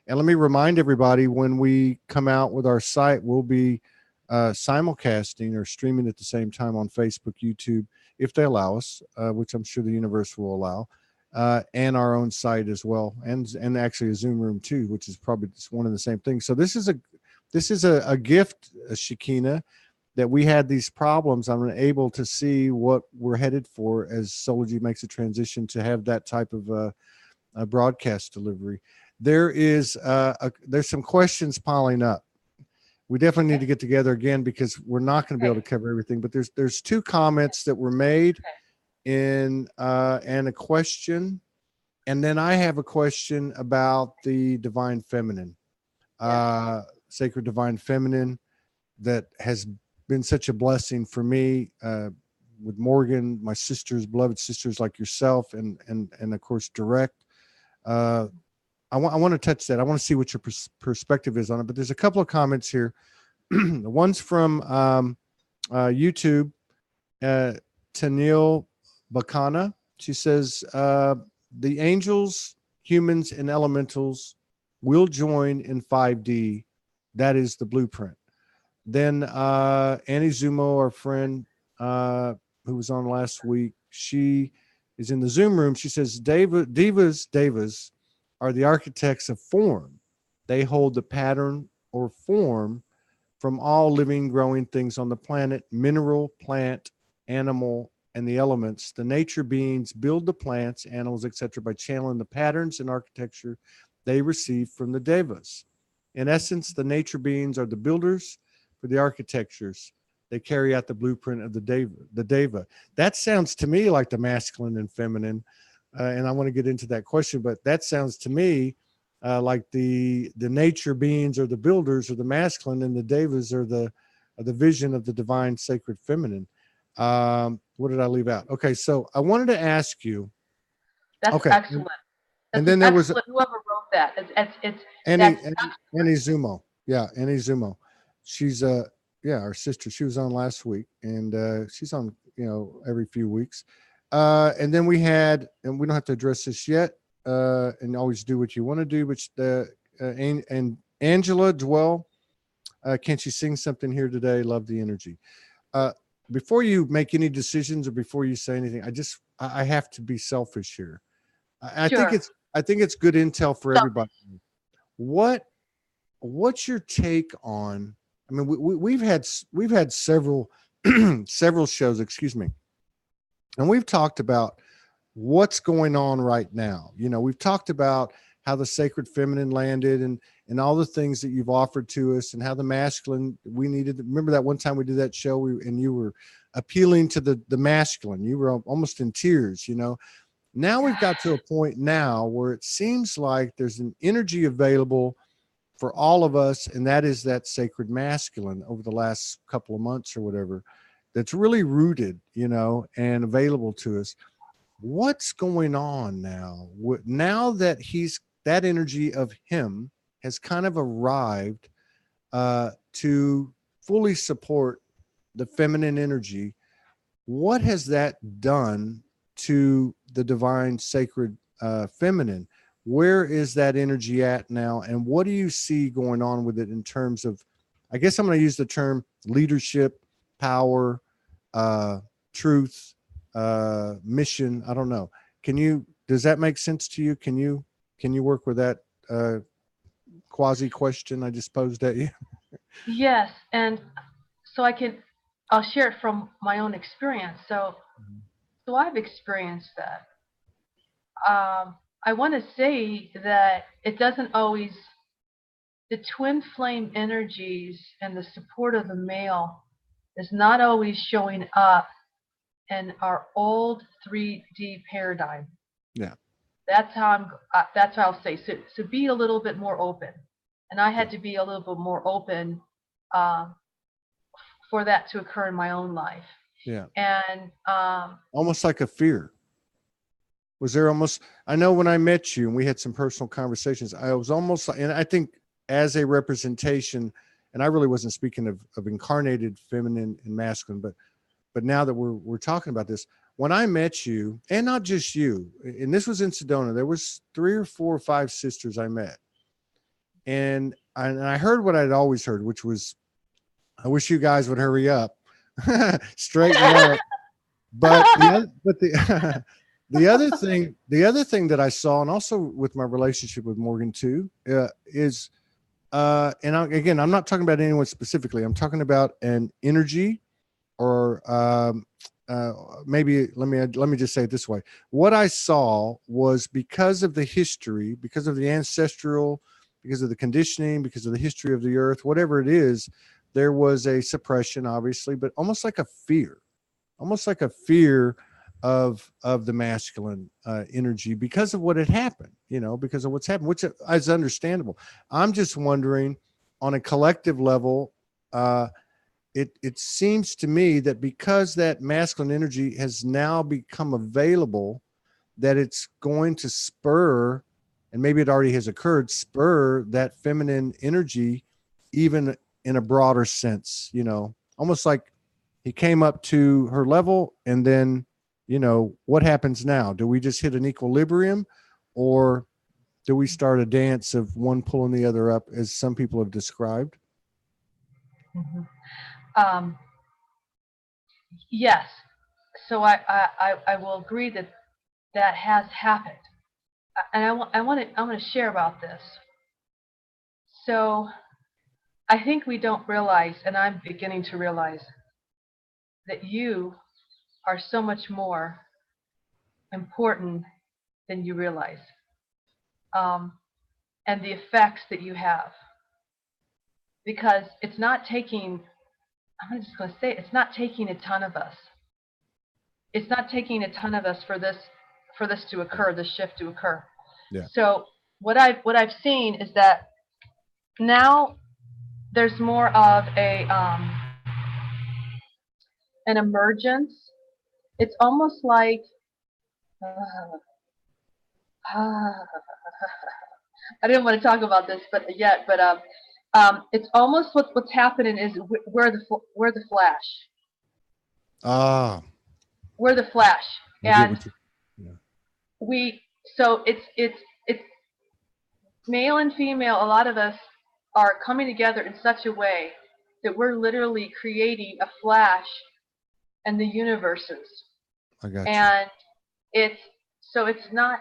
And let me remind everybody, when we come out with our site, we'll be simulcasting or streaming at the same time on Facebook, YouTube, if they allow us, which I'm sure the universe will allow, and our own site as well, and actually a Zoom room too, which is probably just one of the same things. So this is a gift, Shekina, that we had these problems. I'm able to see what we're headed for as Soulogy makes a transition to have that type of a broadcast delivery. There's some questions piling up. We definitely need to get together again, because we're not going to be able to cover everything. But there's 2 comments that were made in and a question, and then I have a question about the divine feminine, sacred divine feminine, that has been such a blessing for me with Morgan, my sisters, beloved sisters like yourself, and of course Direct. I want to touch that. I want to see what your perspective is on it. But there's a couple of comments here. One's from YouTube, Tanil Bakana. She says, the angels, humans, and elementals will join in 5D. That is the blueprint. Then Annie Zumo, our friend who was on last week, she is in the Zoom room. She says, Devas are the architects of form. They hold the pattern or form from all living, growing things on the planet, mineral, plant, animal, and the elements. The nature beings build the plants, animals, etc. by channeling the patterns and architecture they receive from the Devas. In essence, the nature beings are the builders for the architectures. They carry out the blueprint of the Deva. That sounds to me like the masculine and feminine. And I want to get into that question, but that sounds to me like the nature beings are the builders, or the masculine, and the Devas are the vision of the divine sacred feminine. What did I leave out? Okay, so I wanted to ask you. That's excellent. And then there was whoever wrote that. It's Annie Zumo. Yeah, Annie Zumo. She's our sister. She was on last week, and she's on every few weeks. And then we had, and we don't have to address this yet, and always do what you want to do, but and Angela Dwell, can't you sing something here today? Love the energy. Before you make any decisions or before you say anything, I have to be selfish here. I think it's good intel for everybody. What's your take on? I mean, we've had several several shows, excuse me, and we've talked about what's going on right now. We've talked about how the sacred feminine landed and all the things that you've offered to us, and how the masculine, we needed. Remember that one time we did that show and you were appealing to the masculine. You were almost in tears, Now we've got to a point now where it seems like there's an energy available for all of us, and that is that sacred masculine over the last couple of months or whatever, that's really rooted, and available to us. What's going on now? Now that that energy of him has kind of arrived to fully support the feminine energy, what has that done to the divine sacred feminine? Where is that energy at now? And what do you see going on with it in terms of, I guess I'm going to use the term leadership, power, truth, mission. I don't know. Does that make sense to you? Can you work with that quasi question I just posed at you? Yes. And so I'll share it from my own experience. So I've experienced that. I want to say that it doesn't always, the twin flame energies and the support of the male is not always showing up in our old 3D paradigm. Yeah. That's how I'll say. So be a little bit more open. And I had to be a little bit more open for that to occur in my own life. Yeah. And almost like a fear. Was there almost, I know when I met you and we had some personal conversations, I was almost like, and I think as a representation, and I really wasn't speaking of incarnated feminine and masculine, but now that we're talking about this, when I met you, and not just you, and this was in Sedona, there was 3 or 4 or 5 sisters I met. And I heard what I'd always heard, which was, I wish you guys would hurry up, straighten up. But the other thing that I saw, and also with my relationship with Morgan too, is, and I'm not talking about anyone specifically. I'm talking about an energy, or maybe let me just say it this way. What I saw was, because of the history, because of the ancestral, because of the conditioning, because of the history of the earth, whatever it is, there was a suppression, obviously, but almost like a fear of the masculine energy, because of what had happened, because of what's happened, which is understandable. I'm just wondering, on a collective level, it seems to me that because that masculine energy has now become available, that it's going to spur, and maybe it already has occurred, spur that feminine energy, even in a broader sense, almost like he came up to her level, and then, what happens now? Do we just hit an equilibrium, or do we start a dance of one pulling the other up, as some people have described? Yes. So I will agree that has happened. And I want to share about this. So I think we don't realize, and I'm beginning to realize, that you are so much more important than you realize, and the effects that you have. Because it's not taking, I'm just going to say, it's not taking a ton of us. It's not taking a ton of us for this to occur, this shift to occur. Yeah. So what I've seen is that now there's more of an emergence. It's almost like I didn't want to talk about this, but it's almost what's happening is we're the Flash. Ah. We're the Flash, and yeah. So it's male and female. A lot of us are coming together in such a way that we're literally creating a Flash and the universes. I got you. And it's not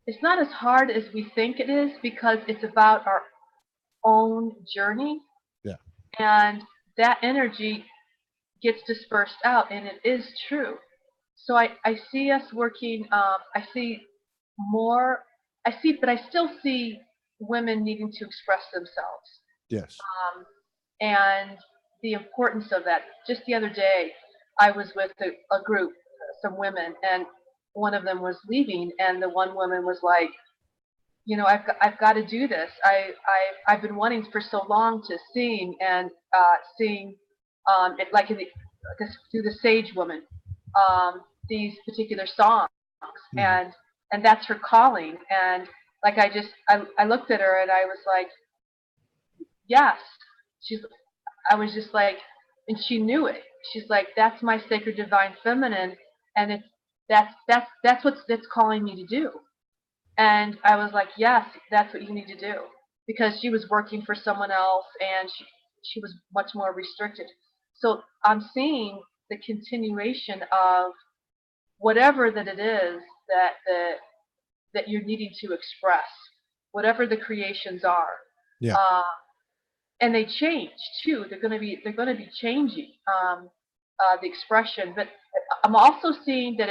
it's not as hard as we think it is, because it's about our own journey. Yeah. And that energy gets dispersed out, and it is true. So I see us working, but I still see women needing to express themselves. Yes. And the importance of that. Just the other day, I was with a group, some women, and one of them was leaving, and the one woman was like, I've got to do this. I've been wanting for so long to sing, and it, like through the Sage Woman, these particular songs, and that's her calling. And like I looked at her and I was like, yes. I was just like, and she knew it. She's like, that's my sacred divine feminine, and that's what it's calling me to do. And I was like, yes, that's what you need to do, because she was working for someone else, and she was much more restricted. So I'm seeing the continuation of whatever that it is that you're needing to express, whatever the creations are. Yeah. And they change too. They're going to be changing the expression. But I'm also seeing that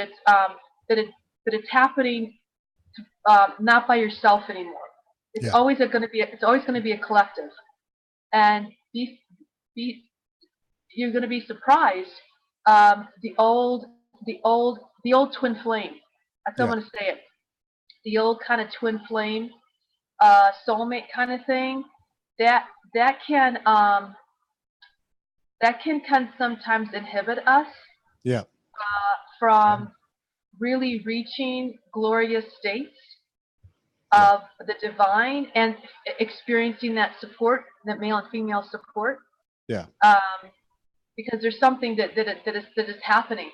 it's happening not by yourself anymore. It's always going to be a collective, and you're going to be surprised. The old twin flame. That's how I'm going to say it. The old kind of twin flame, soulmate kind of thing. that can sometimes inhibit us Yeah. from really reaching glorious states Yeah. of the divine and experiencing that support, that male and female support. Yeah. Because there's something that is happening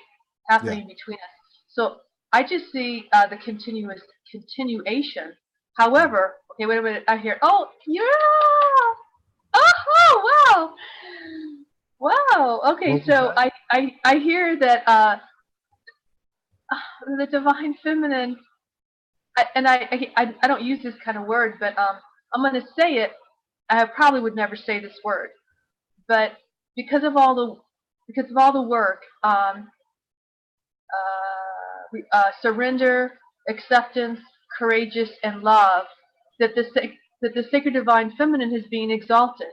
between us. So I just see the continuation. However, okay, wait a minute. I hear, oh yeah, oh wow. Okay, so I hear that the divine feminine, I don't use this kind of word, but I'm going to say it. I probably would never say this word, but because of all the work, surrender, acceptance, courageous, and love, that the sacred divine feminine is being exalted,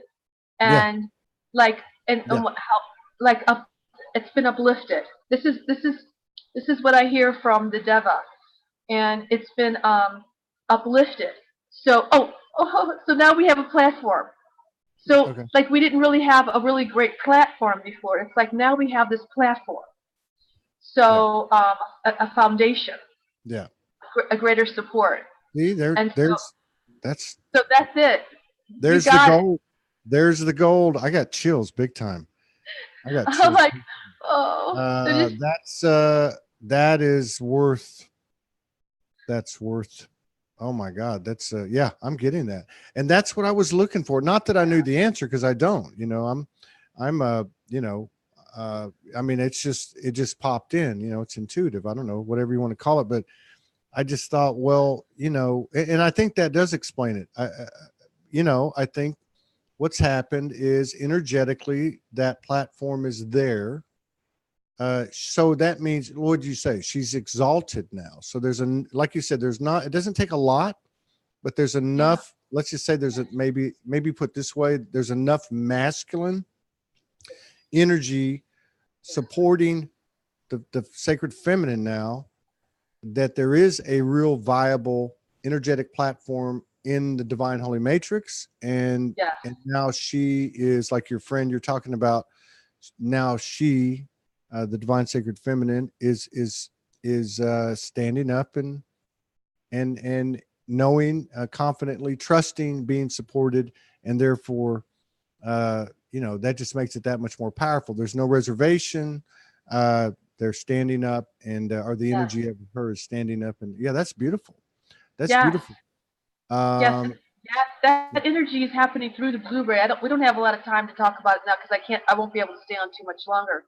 and it's been uplifted. This is what I hear from the Deva, and it's been uplifted. So so now we have a platform. So like we didn't really have a really great platform before. It's like now we have this platform. So a foundation. Yeah. A greater support. See, that's it. There's the gold. There's the gold. I got chills big time. I got chills. Like, that's worth, oh my God. That's yeah, I'm getting that. And that's what I was looking for. Not that I knew the answer, because I don't, I mean, it just popped in, it's intuitive. I don't know, whatever you want to call it, but I just thought, well, and I think that does explain it. I think what's happened is energetically that platform is there. So that means, what would you say? She's exalted now. So like you said, it doesn't take a lot, but there's enough, let's just say maybe put this way, there's enough masculine energy supporting the sacred feminine now, that there is a real viable energetic platform in the divine holy matrix. And now she is, like your friend you're talking about, now she, the divine sacred feminine is standing up and knowing, confidently trusting, being supported, and therefore that just makes it that much more powerful. There's no reservation. They're standing up, and or the energy of her is standing up, and that's beautiful. That's beautiful. Yes, that energy is happening through the Blue Ray. We don't have a lot of time to talk about it now, because I won't be able to stay on too much longer.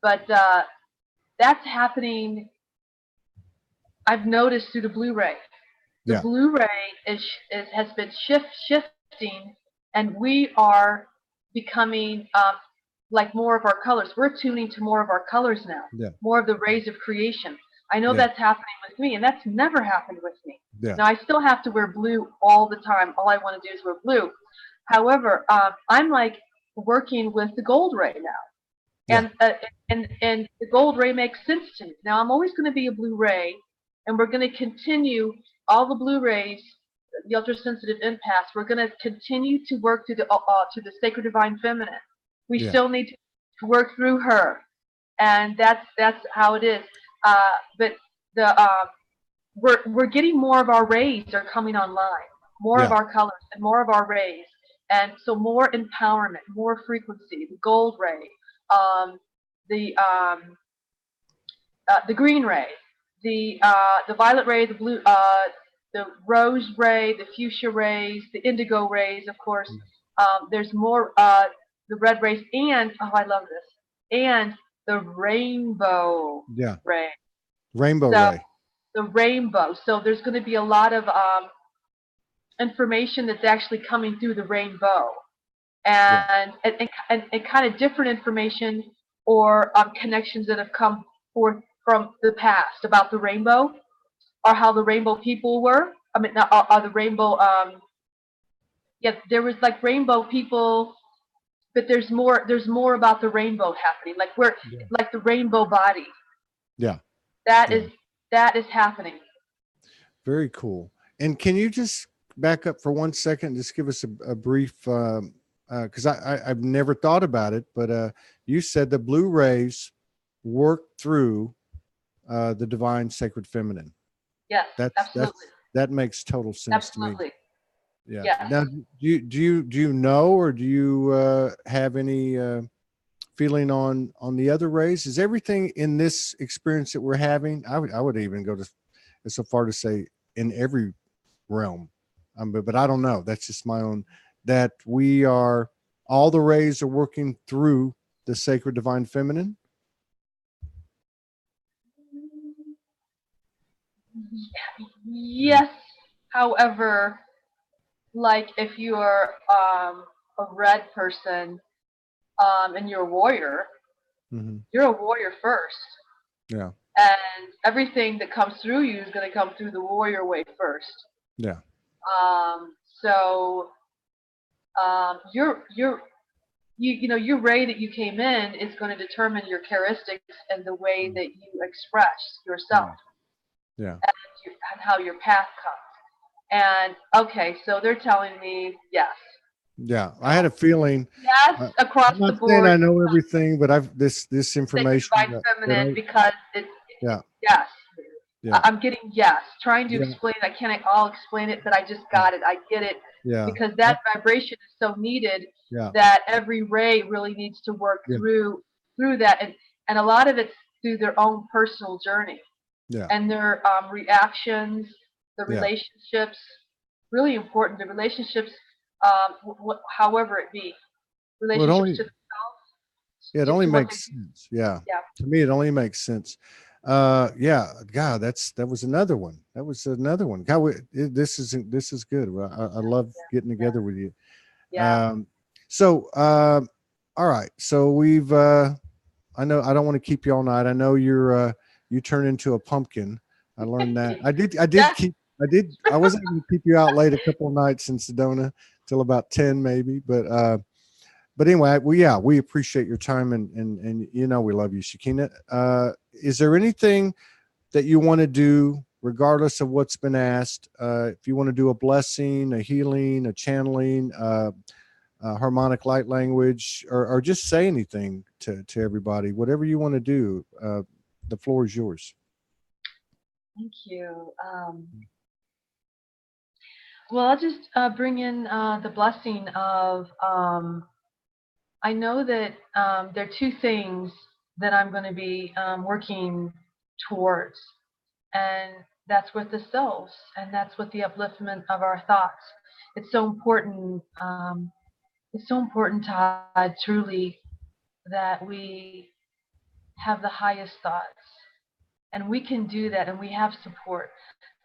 But that's happening. I've noticed through the Blue Ray. The Blue Ray has been shifting, and we are becoming like more of our colors. We're tuning to more of our colors now, more of the rays of creation. I know that's happening with me, and that's never happened with me. Now, I still have to wear blue all the time. All I want to do is wear blue. However, I'm like working with the gold ray now. And the gold ray makes sense to me. Now, I'm always going to be a blue ray, and we're going to continue all the blue rays, the ultra-sensitive empaths. We're going to continue to work to the sacred divine feminine. We still need to work through her, and that's how it is. But we're getting more of our rays are coming online, more of our colors and more of our rays, and so more empowerment, more frequency. The gold ray, the green ray, the violet ray, the blue, the rose ray, the fuchsia rays, the indigo rays, of course. There's more the red rays, and I love this, and the rainbow ray. Rainbow ray. The rainbow. So there's going to be a lot of information that's actually coming through the rainbow, and kind of different information or connections that have come forth from the past about the rainbow, or how the rainbow people were. I mean, are the rainbow. There was like rainbow people, but there's more about the rainbow happening. Like like the rainbow body. That is happening. Very cool. And can you just back up for 1 second? Just give us a brief, because I've never thought about it, but you said the blue rays work through the divine sacred feminine. Yes, absolutely. That makes total sense to me. Absolutely. Yeah. Yes. Now, do you know, or do you have any feeling on the other rays? Is everything in this experience that we're having? I would even go so far to say in every realm, but I don't know. That's just my own. That all the rays are working through the sacred divine feminine. Yes. However, like if you're a red person and you're a warrior, you're a warrior first. Yeah. And everything that comes through you is going to come through the warrior way first. Yeah. So your ray that you came in is going to determine your characteristics and the way that you express yourself. Yeah. And how your path comes. And okay, so they're telling me yes. Yeah, I had a feeling. Yes, across I'm not the board. saying I know everything, but I've this information. Divine feminine, because it's yeah. Yes. Yeah. I'm getting yes. Trying to explain it. I can't all explain it, but I just got it. I get it. Yeah. Because that vibration is so needed. Yeah. That every ray really needs to work through that, and a lot of it's through their own personal journey. Yeah. And their reactions, the relationships, really important. The relationships, however it be, relationships to themselves. Yeah, it only makes sense. Yeah. To me, it only makes sense. Yeah. God, that was another one. That was another one. God, this is good. I love getting together with you. Yeah. So, all right. So we've. I know I don't want to keep you all night. I know you turn into a pumpkin. I learned that. I did I wasn't able to keep you out late a couple of nights in Sedona till about 10 maybe, but anyway, we appreciate your time and we love you, Shekina. Is there anything that you want to do regardless of what's been asked? If you want to do a blessing, a healing, a channeling, harmonic light language, or just say anything to everybody, whatever you want to do, the floor is yours. Thank you. Well, I'll just bring in the blessing of, I know that there are two things that I'm going to be working towards, and that's with the selves, and that's with the upliftment of our thoughts. It's so important. It's so important, Todd, truly, that we have the highest thoughts. And we can do that, and we have support.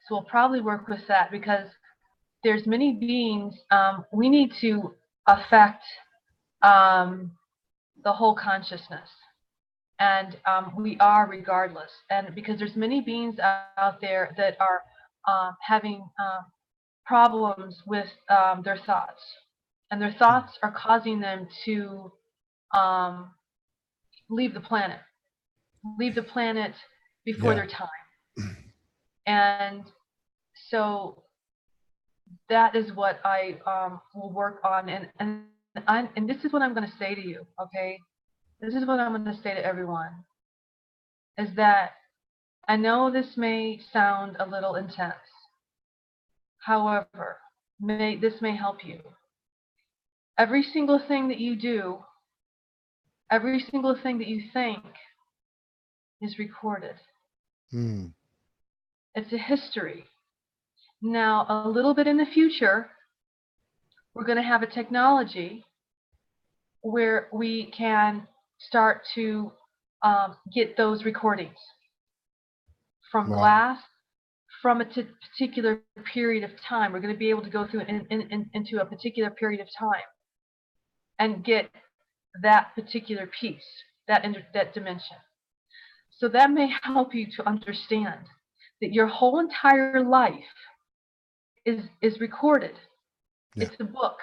So we'll probably work with that, because there's many beings. We need to affect the whole consciousness. And we are regardless. And because there's many beings out there that are having problems with their thoughts. And their thoughts are causing them to leave the planet before their time. And so that is what I will work on. And this is what I'm going to say to you, okay? This is what I'm going to say to everyone, is that I know this may sound a little intense. However, this may help you. Every single thing that you do, every single thing that you think is recorded. It's a history. Now, a little bit in the future, we're going to have a technology where we can start to get those recordings from glass, from a particular period of time. We're going to be able to go through into a particular period of time and get that particular piece, that dimension. So that may help you to understand that your whole entire life is recorded. Yeah. It's a book.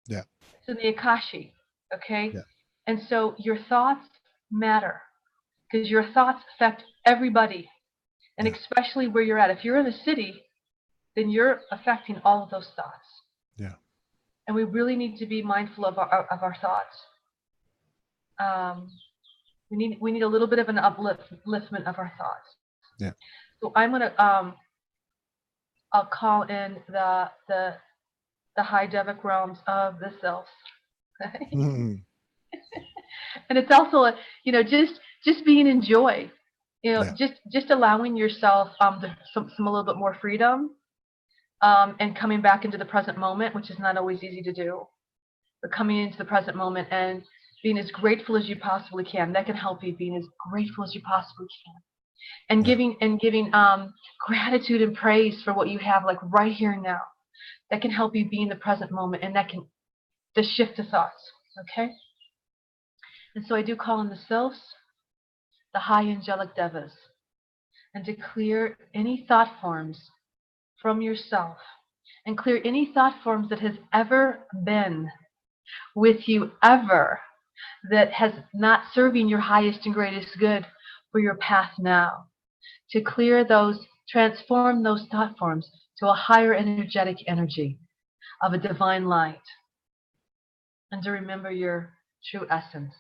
Yeah. It's in the Akashi. Okay? Yeah. And so your thoughts matter, because your thoughts affect everybody, and especially where you're at. If you're in a city, then you're affecting all of those thoughts. Yeah. And we really need to be mindful of our thoughts. We need a little bit of an upliftment of our thoughts. Yeah. So I'm gonna I'll call in the high Devic realms of the Sylphs. Mm-hmm. And it's also just being in joy. Yeah. Just allowing yourself some a little bit more freedom, and coming back into the present moment, which is not always easy to do. But coming into the present moment and being as grateful as you possibly can. That can help you, being as grateful as you possibly can. And giving gratitude and praise for what you have, like right here and now. That can help you be in the present moment, and that can just shift the thoughts. Okay? And so I do call in the Sylphs, the High Angelic Devas, and to clear any thought forms from yourself, and clear any thought forms that has ever been with you ever, that has not serving your highest and greatest good for your path now. To clear those, transform those thought forms to a higher energetic energy of a divine light, and to remember your true essence.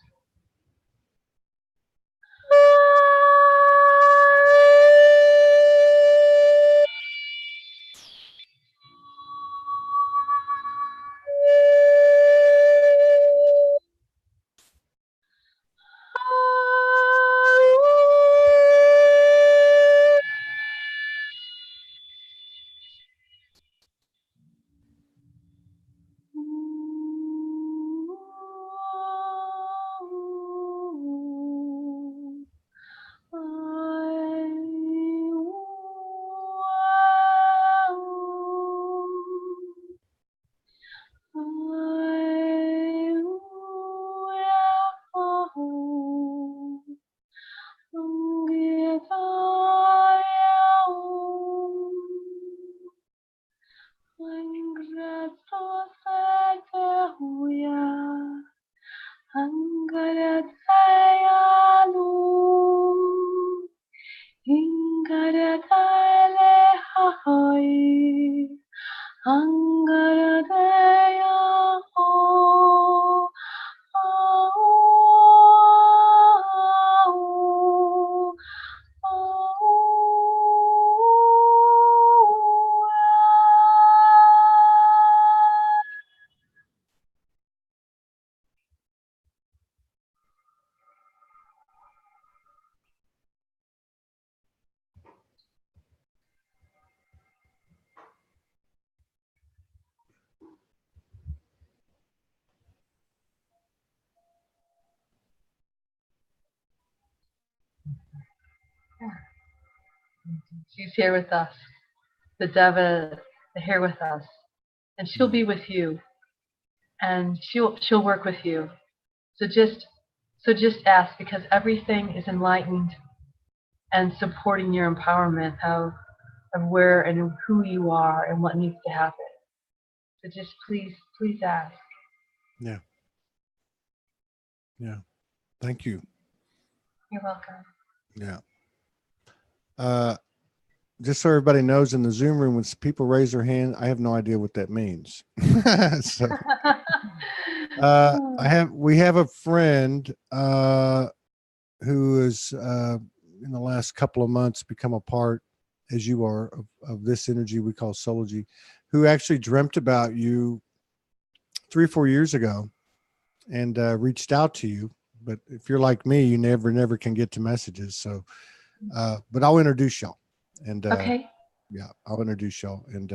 She's here with us. The Deva is here with us, and she'll be with you, and she'll work with you. So just ask, because everything is enlightened and supporting your empowerment of where and who you are and what needs to happen. So just please ask. Yeah. Yeah. Thank you. You're welcome. Yeah. Just so everybody knows, in the Zoom room, when people raise their hand, I have no idea what that means. So, we have a friend who is in the last couple of months become a part, as you are, of this energy we call Soulogy, who actually dreamt about you 3 or 4 years ago and reached out to you. But if you're like me, you never can get to messages. So, but I'll introduce y'all. And okay. Yeah, I'll introduce y'all. And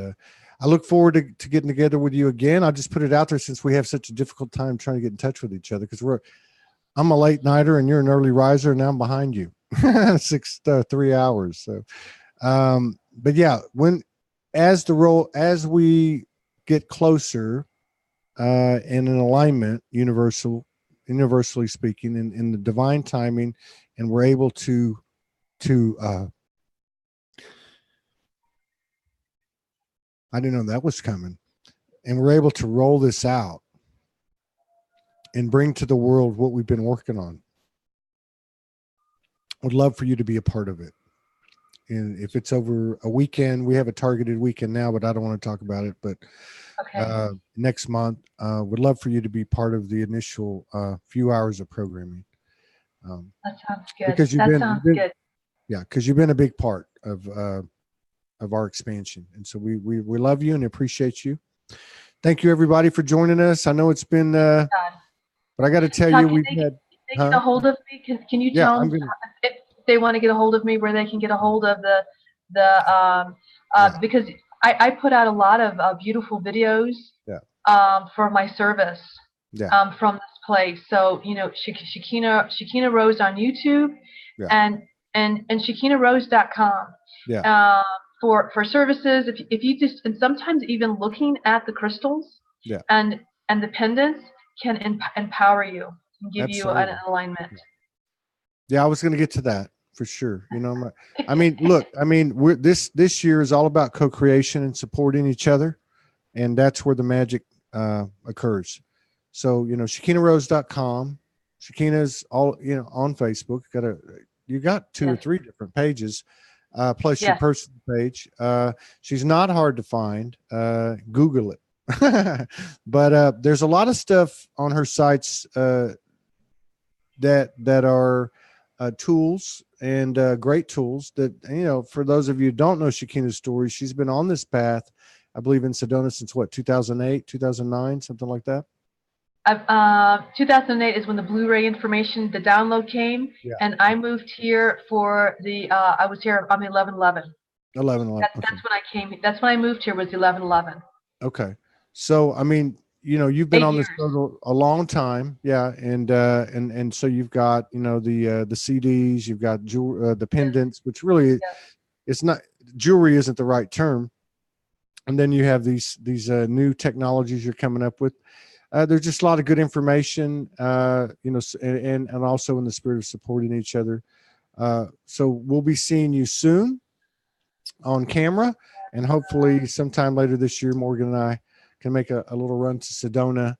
I look forward to getting together with you again. I'll just put it out there, since we have such a difficult time trying to get in touch with each other, because I'm a late nighter and you're an early riser, and I'm behind you 3 hours. So, but yeah, as we get closer in an alignment, universally speaking, in the divine timing, and we're able to I didn't know that was coming, and we're able to roll this out and bring to the world what we've been working on. Would love for you to be a part of it. and if it's over a weekend, we have a targeted weekend now, but I don't want to talk about it. But Okay. next month, would love for you to be part of the initial few hours of programming. That sounds good. Because you've Sounds been, good. yeah, because you've been a big part of our expansion, and so we love you and appreciate you. Thank you, everybody, for joining us. I know it's been, but I got to tell Todd, you, can we've they had. get a hold of me? Can you Yeah, tell I'm them gonna. if they want to get a hold of me, where they can get a hold of because I put out a lot of beautiful videos for my service from this place. So, you know, Shekina Rose on YouTube and ShekinaRose.com. For services, if you just, and sometimes even looking at the crystals and the pendants can empower you and give you an alignment. Yeah, I was going to get to that for sure. You know, I mean, look, I mean, this year is all about co-creation and supporting each other, and that's where the magic occurs. So, you know, ShekinaRose.com. Shekina's all, you know, on Facebook. You got 2 or 3 different pages. Plus your personal page. She's not hard to find. Google it. But there's a lot of stuff on her sites that are tools and great tools that, you know, for those of you who don't know Shekina's story, she's been on this path, I believe, in Sedona since what, 2008, 2009, something like that. 2008 is when the Blue Ray information, the download came, and I moved here for the. I was here on the 11/11. 11/11. That's when I came. That's when I moved here. Was 11/11. Okay, so I mean, you know, you've been on this road a long time, and so you've got, you know, the CDs, you've got the pendants, which really it's not, jewelry isn't the right term, and then you have these new technologies you're coming up with. There's just a lot of good information, you know, and also in the spirit of supporting each other. So we'll be seeing you soon on camera, and hopefully sometime later this year, Morgan and I can make a little run to Sedona.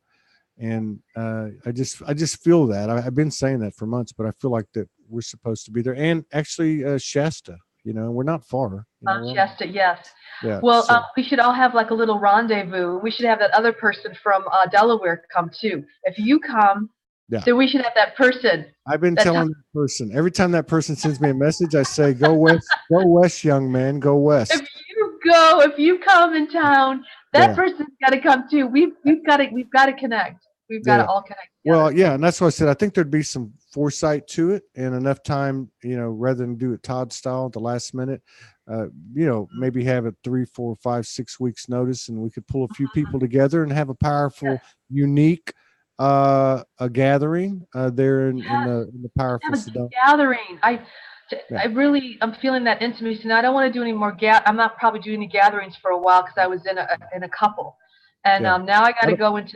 And I just feel that I've been saying that for months, but I feel like that we're supposed to be there. And actually, Shasta, you know, we're not far. You know, Shasta, yes. Yeah. Well, so we should all have like a little rendezvous. We should have that other person from Delaware come too. If you come, then we should have that person. I've been telling that person every time that person sends me a message, I say, "Go west, young man, go west." If you come in town, that person's got to come too. We've got to connect. We've got to all connect together. Well, yeah, and that's what I said. I think there'd be some foresight to it and enough time, you know, rather than do it Todd style at the last minute. You know, maybe have it 3, 4, 5, 6 weeks notice, and we could pull a few people together and have a powerful, unique a gathering there in the powerful Sedona. Gathering. I'm feeling that intimacy, and I don't want to do any more. I'm not probably doing any gatherings for a while because I was in a couple, and now I got to go into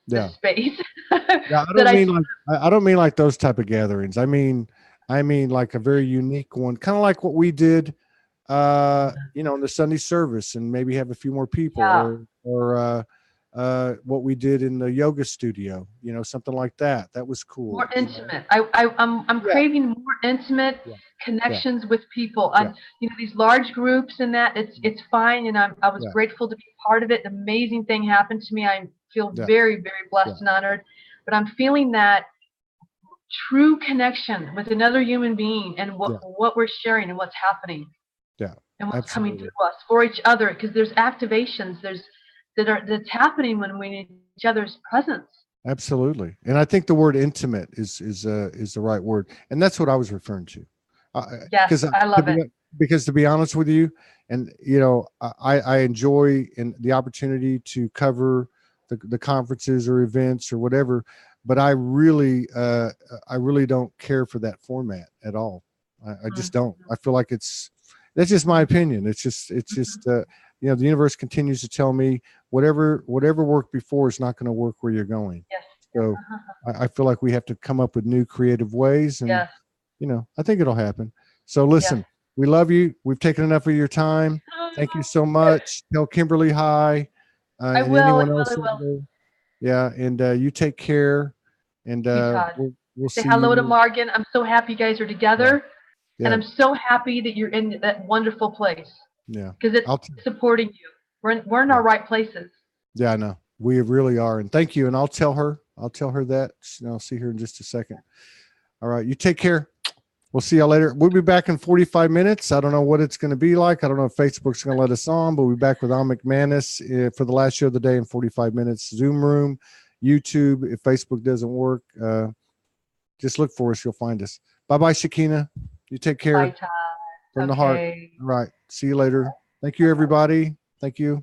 the space. I don't mean like those type of gatherings. I mean like a very unique one, kind of like what we did, you know, in the Sunday service, and maybe have a few more people, or what we did in the yoga studio, you know, something like that. That was cool. More intimate. I'm craving more intimate connections with people. You know, these large groups and that it's fine, and I was grateful to be part of it. An amazing thing happened to me. I feel very, very blessed and honored. But I'm feeling that true connection with another human being and what we're sharing and what's happening. And what's coming through us for each other, because there's activations that's happening when we need each other's presence. Absolutely. And I think the word intimate is the right word, and that's what I was referring to. Yes, I love it. Because to be honest with you, and you know, I enjoy the opportunity to cover the conferences or events or whatever, but I really don't care for that format at all. I just don't. I feel like that's just my opinion. It's just you know, the universe continues to tell me whatever worked before is not going to work where you're going. Yes. So I feel like we have to come up with new creative ways, and you know, I think it'll happen. So listen, we love you. We've taken enough of your time. Thank you so much. Tell Kimberly hi. I and will. Anyone else yeah, and you take care. And we'll say see hello you. to Morgan. I'm so happy you guys are together. And I'm so happy that you're in that wonderful place. Yeah. Because it's supporting you. We're in our right places. Yeah, I know. We really are. And thank you. And I'll tell her that. I'll see her in just a second. All right. You take care. We'll see y'all later. We'll be back in 45 minutes. I don't know what it's going to be like. I don't know if Facebook's going to let us on, but we'll be back with Al McManus for the last show of the day in 45 minutes. Zoom room, YouTube. If Facebook doesn't work, just look for us. You'll find us. Bye-bye, Shekina. You take care. Bye, Todd. From the heart. All right. See you later. Thank you, everybody. Thank you.